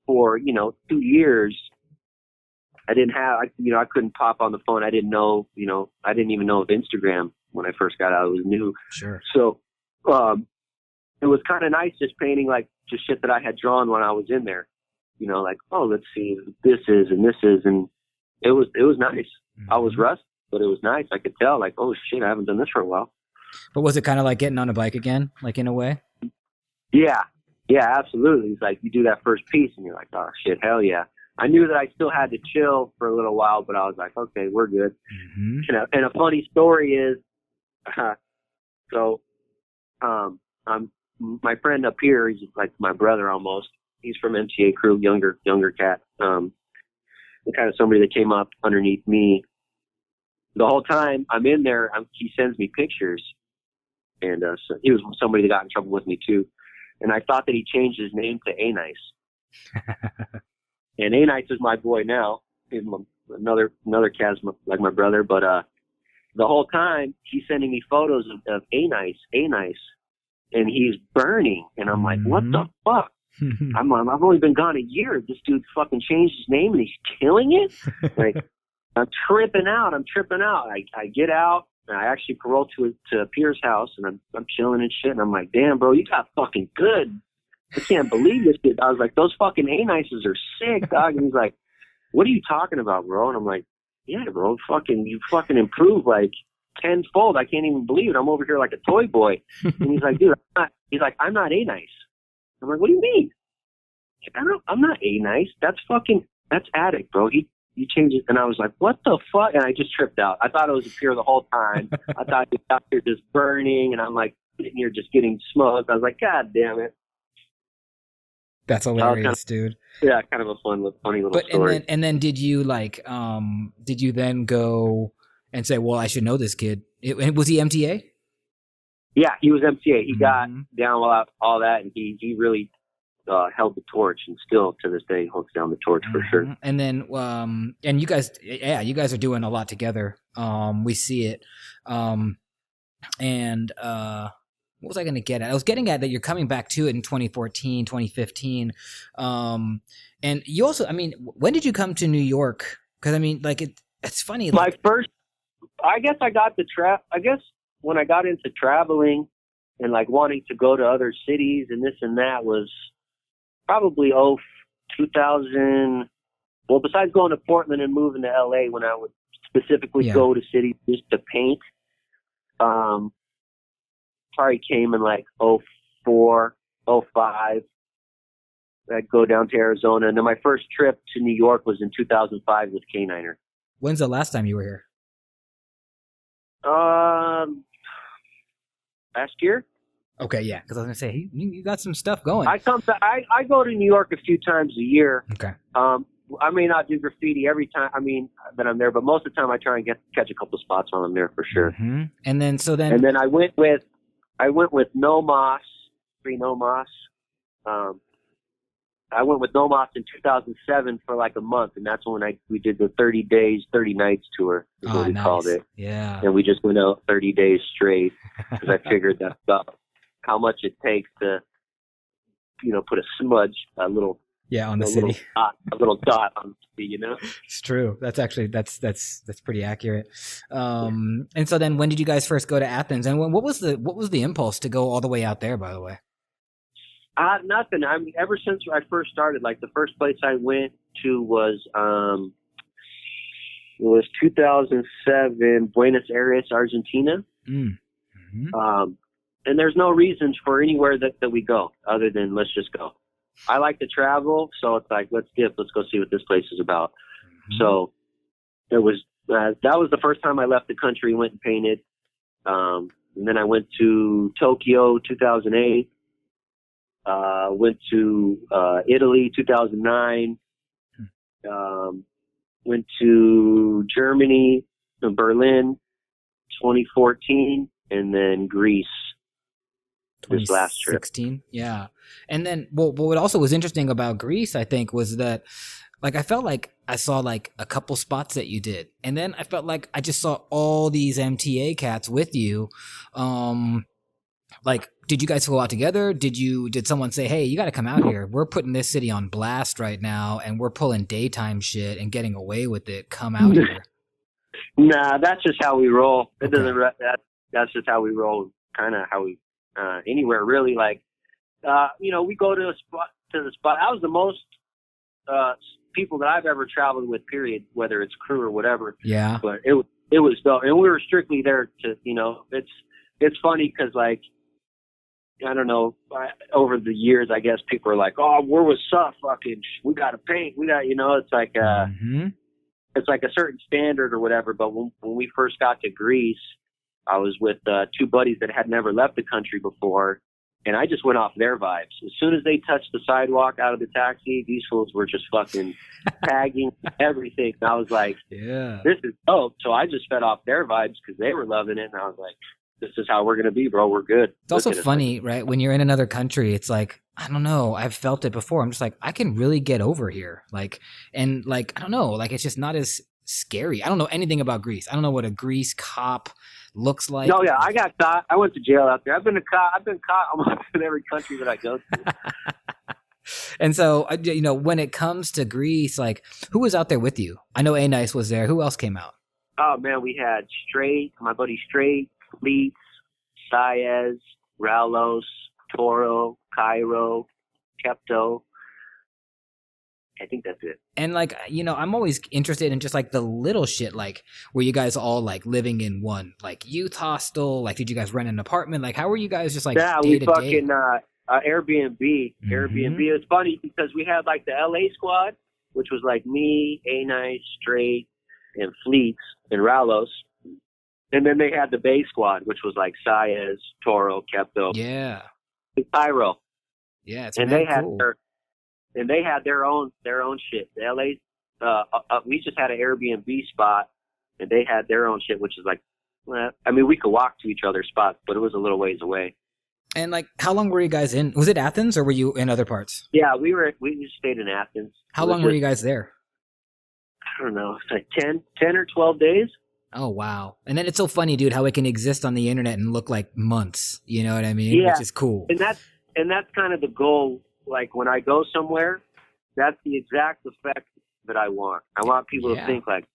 Speaker 3: for 2 years. I didn't have I couldn't pop on the phone. I didn't know I didn't even know of Instagram when I first got out. It was new.
Speaker 2: Sure.
Speaker 3: So it was kind of nice just painting like just shit that I had drawn when I was in there. Like, oh, let's see, this is and this is, and it was nice. Mm-hmm. I was rusty, but it was nice. I could tell like, oh shit, I haven't done this for a while.
Speaker 2: But was it kind of like getting on a bike again, like in a way?
Speaker 3: Yeah, absolutely. It's like you do that first piece and you're like, oh shit, hell yeah. I knew that I still had to chill for a little while, but I was like, okay, we're good. Mm-hmm. And a funny story is, my friend up here, he's like my brother almost. He's from MTA crew, younger cat. And kind of somebody that came up underneath me. The whole time I'm in there, he sends me pictures. And so he was somebody that got in trouble with me too. And I thought that he changed his name to A-Nice. And A-Nice is my boy now. He's another cat like my brother. But the whole time he's sending me photos of A-Nice. And he's burning. And I'm like, what the fuck? I've only been gone a year. This dude fucking changed his name and he's killing it? Like, I'm tripping out. I get out, and I actually paroled to Pierre's house, and I'm chilling and shit, and I'm like, damn, bro, you got fucking good. I can't believe this shit. I was like, those fucking A-Nices are sick, dog. And he's like, what are you talking about, bro? And I'm like, yeah, bro, you fucking improved like tenfold. I can't even believe it. I'm over here like a toy boy. And he's like, dude, I'm not A-Nice. I'm like, what do you mean? I'm not A-Nice. That's addict, bro. He changed it. And I was like, what the fuck? And I just tripped out. I thought it was a Pierre the whole time. I thought he was out here just burning, and I'm like sitting here just getting smoked. I was like, God damn it.
Speaker 2: That's hilarious, dude.
Speaker 3: Yeah, kind of a funny little story.
Speaker 2: And then did you did you then go and say, well, I should know this kid? Was he MTA?
Speaker 3: Yeah, he was MTA. He got down all that, and he really held the torch, and still to this day holds down the torch for sure. And
Speaker 2: then, and you guys are doing a lot together. We see it. What was I going to get at? I was getting at that you're coming back to it in 2014, 2015. And you also, I mean, when did you come to New York? Because, I mean, like, it's funny.
Speaker 3: My first, I guess when I got into traveling and, like, wanting to go to other cities and this and that was probably 2000. Well, besides going to Portland and moving to LA, when I would specifically go to cities just to paint, probably came in like 04, 05. I'd go down to Arizona. And then my first trip to New York was in 2005 with K9er.
Speaker 2: When's the last time you were here?
Speaker 3: Last year.
Speaker 2: Okay, yeah, because I was gonna say you got some stuff going.
Speaker 3: I go to New York a few times a year.
Speaker 2: Okay.
Speaker 3: I may not do graffiti every time. I mean, that I'm there, but most of the time I try and catch a couple spots while I'm there for sure.
Speaker 2: Mm-hmm. And then
Speaker 3: I went with No Moss, Free No Moss. I went with No Moss in 2007 for like a month, and that's when we did the 30 days, 30 nights tour, is what we called it.
Speaker 2: Yeah.
Speaker 3: And we just went out 30 days straight, because I figured that's about how much it takes to, put a smudge, on the city. A little dot on the city,
Speaker 2: It's true. That's actually, that's pretty accurate. And so then when did you guys first go to Athens? And what was the impulse to go all the way out there, by the way?
Speaker 3: Nothing. I mean, ever since I first started, like the first place I went to was 2007, Buenos Aires, Argentina. Mm-hmm. And there's no reasons for anywhere that we go other than let's just go. I like to travel, so it's like, let's go see what this place is about. Mm-hmm. So that was the first time I left the country, went and painted. And then I went to Tokyo, 2008. Went to Italy, 2009. Went to Germany, Berlin, 2014, and then Greece. This last trip.
Speaker 2: 2016, yeah. And then, what also was interesting about Greece, I think, was that, like, I felt like I saw like a couple spots that you did, and then I felt like I just saw all these MTA cats with you. Like, did you guys go out together? Did someone say, hey, you got to come out here? We're putting this city on blast right now, and we're pulling daytime shit and getting away with it. Come out here.
Speaker 3: Nah, that's just how we roll. It doesn't. That's just how we roll. Kind of how we. Anywhere really, like, we go to the spot. I was the most people that I've ever traveled with, period, whether it's crew or whatever.
Speaker 2: Yeah.
Speaker 3: But it was dope, and we were strictly there to, it's funny because, like, I don't know, over the years, I guess people are like, oh, we're with Suf, fucking, we got to paint, it's like it's like a certain standard or whatever. But when we first got to Greece, I was with two buddies that had never left the country before, and I just went off their vibes. As soon as they touched the sidewalk out of the taxi, these fools were just fucking tagging everything. And I was like, yeah, this is dope. So I just fed off their vibes because they were loving it, and I was like, this is how we're going to be, bro. We're good.
Speaker 2: It's also funny, right? When you're in another country, it's like, I don't know. I've felt it before. I'm just like, I can really get over here. Like, and like, I don't know. Like, it's just not as scary. I don't know anything about Greece. I don't know what a Greece cop looks like.
Speaker 3: No, yeah, I got caught. I went to jail out there. I've been caught almost in every country that I go to.
Speaker 2: And so, when it comes to Greece, like, who was out there with you? I know A-Nice was there. Who else came out?
Speaker 3: Oh, man, we had my buddy Straight, Fleets, Saez, Raulos, Toro, Cairo, Kepto. I think that's it.
Speaker 2: And like, I'm always interested in just like the little shit, like, were you guys all like living in one like youth hostel? Like, did you guys rent an apartment? Like, how were you guys just like day to day?
Speaker 3: Airbnb.
Speaker 2: Mm-hmm.
Speaker 3: Airbnb. It's funny because we had like the LA squad, which was like me, A-Nice, Straight, and Fleets, and Raulos. And then they had the Bay squad, which was like Saez, Toro, Kepto.
Speaker 2: Yeah.
Speaker 3: Cairo.
Speaker 2: Yeah, it's
Speaker 3: and they had
Speaker 2: cool.
Speaker 3: they had their own shit. The LA, we just had an Airbnb spot, and they had their own shit, which is like, I mean, we could walk to each other's spots, but it was a little ways away.
Speaker 2: And like, how long were you guys in? Was it Athens or were you in other parts?
Speaker 3: Yeah, we just stayed in Athens.
Speaker 2: How long were you guys there?
Speaker 3: I don't know, it's like 10 or 12 days.
Speaker 2: Oh, wow. And then it's so funny, dude, how it can exist on the internet and look like months. You know what I mean?
Speaker 3: Yeah.
Speaker 2: Which is cool.
Speaker 3: And that's kind of the goal. Like when I go somewhere, that's the exact effect that I want. I want people to think like,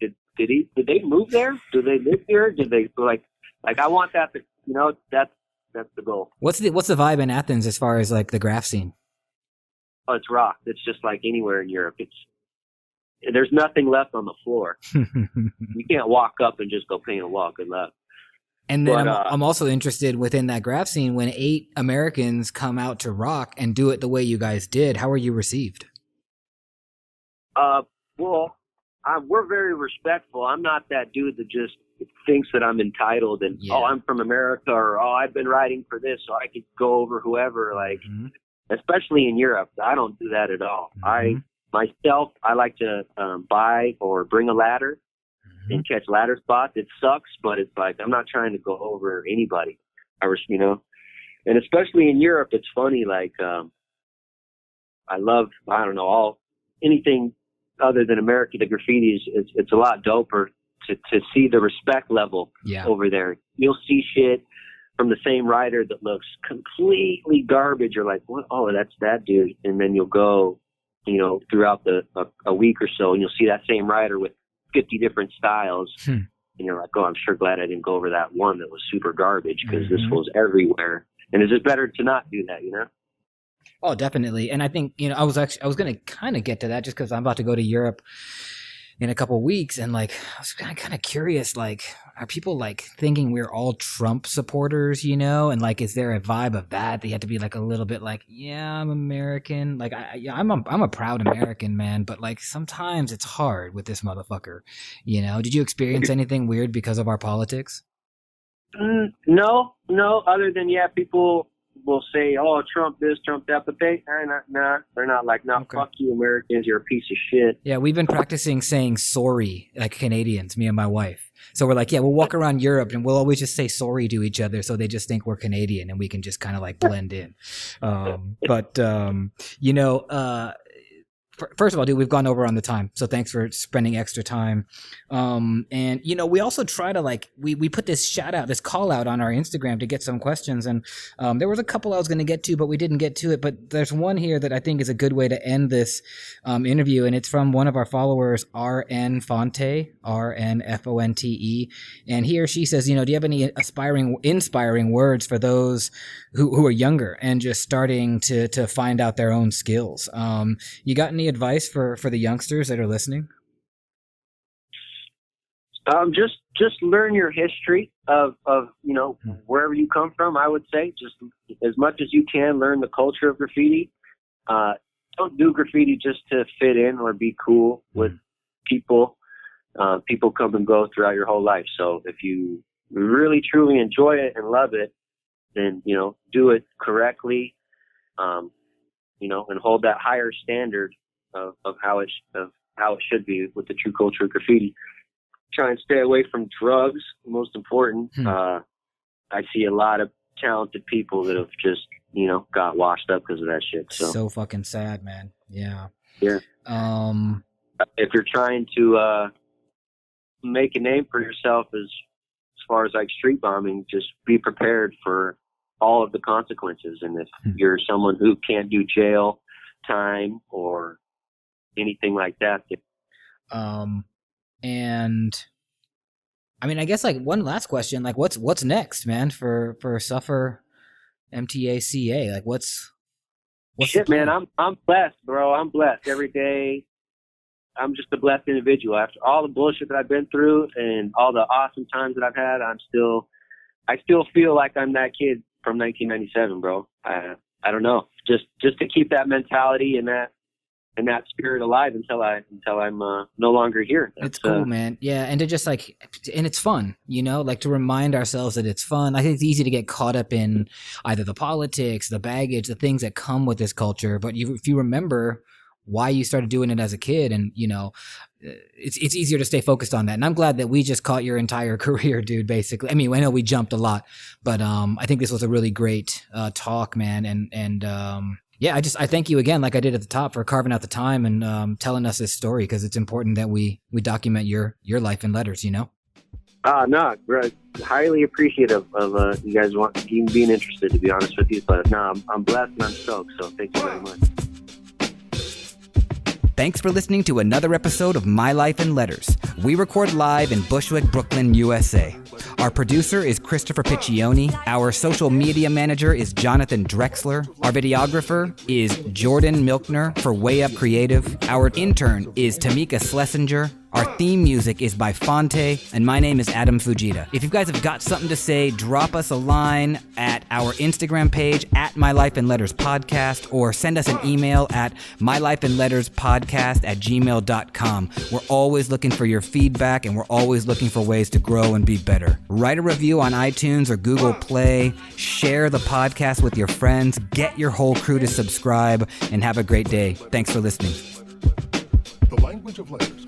Speaker 3: did they move there? Do they live here? Did they like I want that to, that's the goal.
Speaker 2: What's the vibe in Athens as far as like the graph scene?
Speaker 3: Oh, it's rock. It's just like anywhere in Europe. There's nothing left on the floor. You can't walk up and just go paint a wall. Good luck.
Speaker 2: And then I'm also interested within that graph scene when 8 Americans come out to rock and do it the way you guys did. How were you received?
Speaker 3: Well, we're very respectful. I'm not that dude that just thinks that I'm entitled and, I'm from America, or, I've been writing for this, so I could go over whoever. Like, especially in Europe, I don't do that at all. I like to buy or bring a ladder and catch ladder spots. It sucks, but it's like I'm not trying to go over anybody. And especially in Europe, it's funny. Like I love, anything other than America. The graffiti it's a lot doper to see the respect level over there. You'll see shit from the same writer that looks completely garbage. You're like, what? Oh, that's that dude. And then you'll go, throughout a week or so, and you'll see that same writer with 50 different styles. And you're like, oh, I'm sure glad I didn't go over that one that was super garbage, because this was everywhere. And it's just better to not do that, Oh,
Speaker 2: definitely. And I think, I was going to kind of get to that just because I'm about to go to Europe in a couple of weeks. And like, I was kind of curious, like, are people like thinking we're all Trump supporters, and like, is there a vibe of that you have to be like a little bit like, yeah, I'm American. Like, I'm a proud American, man. But like, sometimes it's hard with this motherfucker, Did you experience anything weird because of our politics?
Speaker 3: No, other than, people will say, oh, Trump this, Trump that, but they're not like, okay. Fuck you, Americans, you're a piece of shit.
Speaker 2: Yeah, we've been practicing saying sorry like Canadians, me and my wife. So we're like, we'll walk around Europe and we'll always just say sorry to each other, so they just think we're Canadian and we can just kind of like blend in. First of all, dude, we've gone over on the time, so thanks for spending extra time. And we also try to like we put this this call out on our Instagram to get some questions, and there was a couple I was going to get to, but we didn't get to it. But there's one here that I think is a good way to end this interview, and it's from one of our followers, RN Fonte, RNFONTE, and he or she says, do you have any inspiring words for those who are younger and just starting to find out their own skills? You got any advice for the youngsters that are listening?
Speaker 3: Just learn your history of wherever you come from. I would say just as much as you can, learn the culture of graffiti. Don't do graffiti just to fit in or be cool with people. People come and go throughout your whole life. So if you really truly enjoy it and love it, then do it correctly. And hold that higher standard of how it should be with the true culture of graffiti. Try and stay away from drugs. Most important. I see a lot of talented people that have just got washed up because of that shit. So
Speaker 2: fucking sad, man. Yeah.
Speaker 3: If you're trying to make a name for yourself as far as like street bombing, just be prepared for all of the consequences. And if you're someone who can't do jail, time or anything like that.
Speaker 2: And I mean, I guess like one last question, like what's next, man, for Sufer MTA CA? Like what's
Speaker 3: shit, man, I'm blessed, bro. I'm blessed every day. I'm just a blessed individual. After all the bullshit that I've been through and all the awesome times that I've had, I still feel like I'm that kid from 1997, bro. I don't know. Just to keep that mentality and that spirit alive until I'm no longer here.
Speaker 2: It's cool, man. Yeah, and to just like, and it's fun, you know, like to remind ourselves that it's fun. I think it's easy to get caught up in either the politics, the baggage, the things that come with this culture. But if you remember why you started doing it as a kid, and you know, it's easier to stay focused on that. And I'm glad that we just caught your entire career, dude. Basically, I mean, I know we jumped a lot, but I think this was a really great talk, man. And yeah, I thank you again, like I did at the top, for carving out the time and telling us this story, because it's important that we document your life in letters, you know?
Speaker 3: No, bro, highly appreciative of you guys being interested, to be honest with you. But no, I'm blessed and I'm stoked, so thank you very much.
Speaker 2: Thanks for listening to another episode of My Life in Letters. We record live in Bushwick, Brooklyn, USA. Our producer is Christopher Piccioni. Our social media manager is Jonathan Drexler. Our videographer is Jordan Milkner for Way Up Creative. Our intern is Tamika Schlesinger. Our theme music is by Fonte, and my name is Adam Fujita. If you guys have got something to say, drop us a line at our Instagram page at My Life in Letters Podcast, or send us an email at mylifeinletterspodcast@gmail.com. We're always looking for your feedback, and we're always looking for ways to grow and be better. Write a review on iTunes or Google Play. Share the podcast with your friends. Get your whole crew to subscribe, and have a great day. Thanks for listening.
Speaker 4: The language of letters.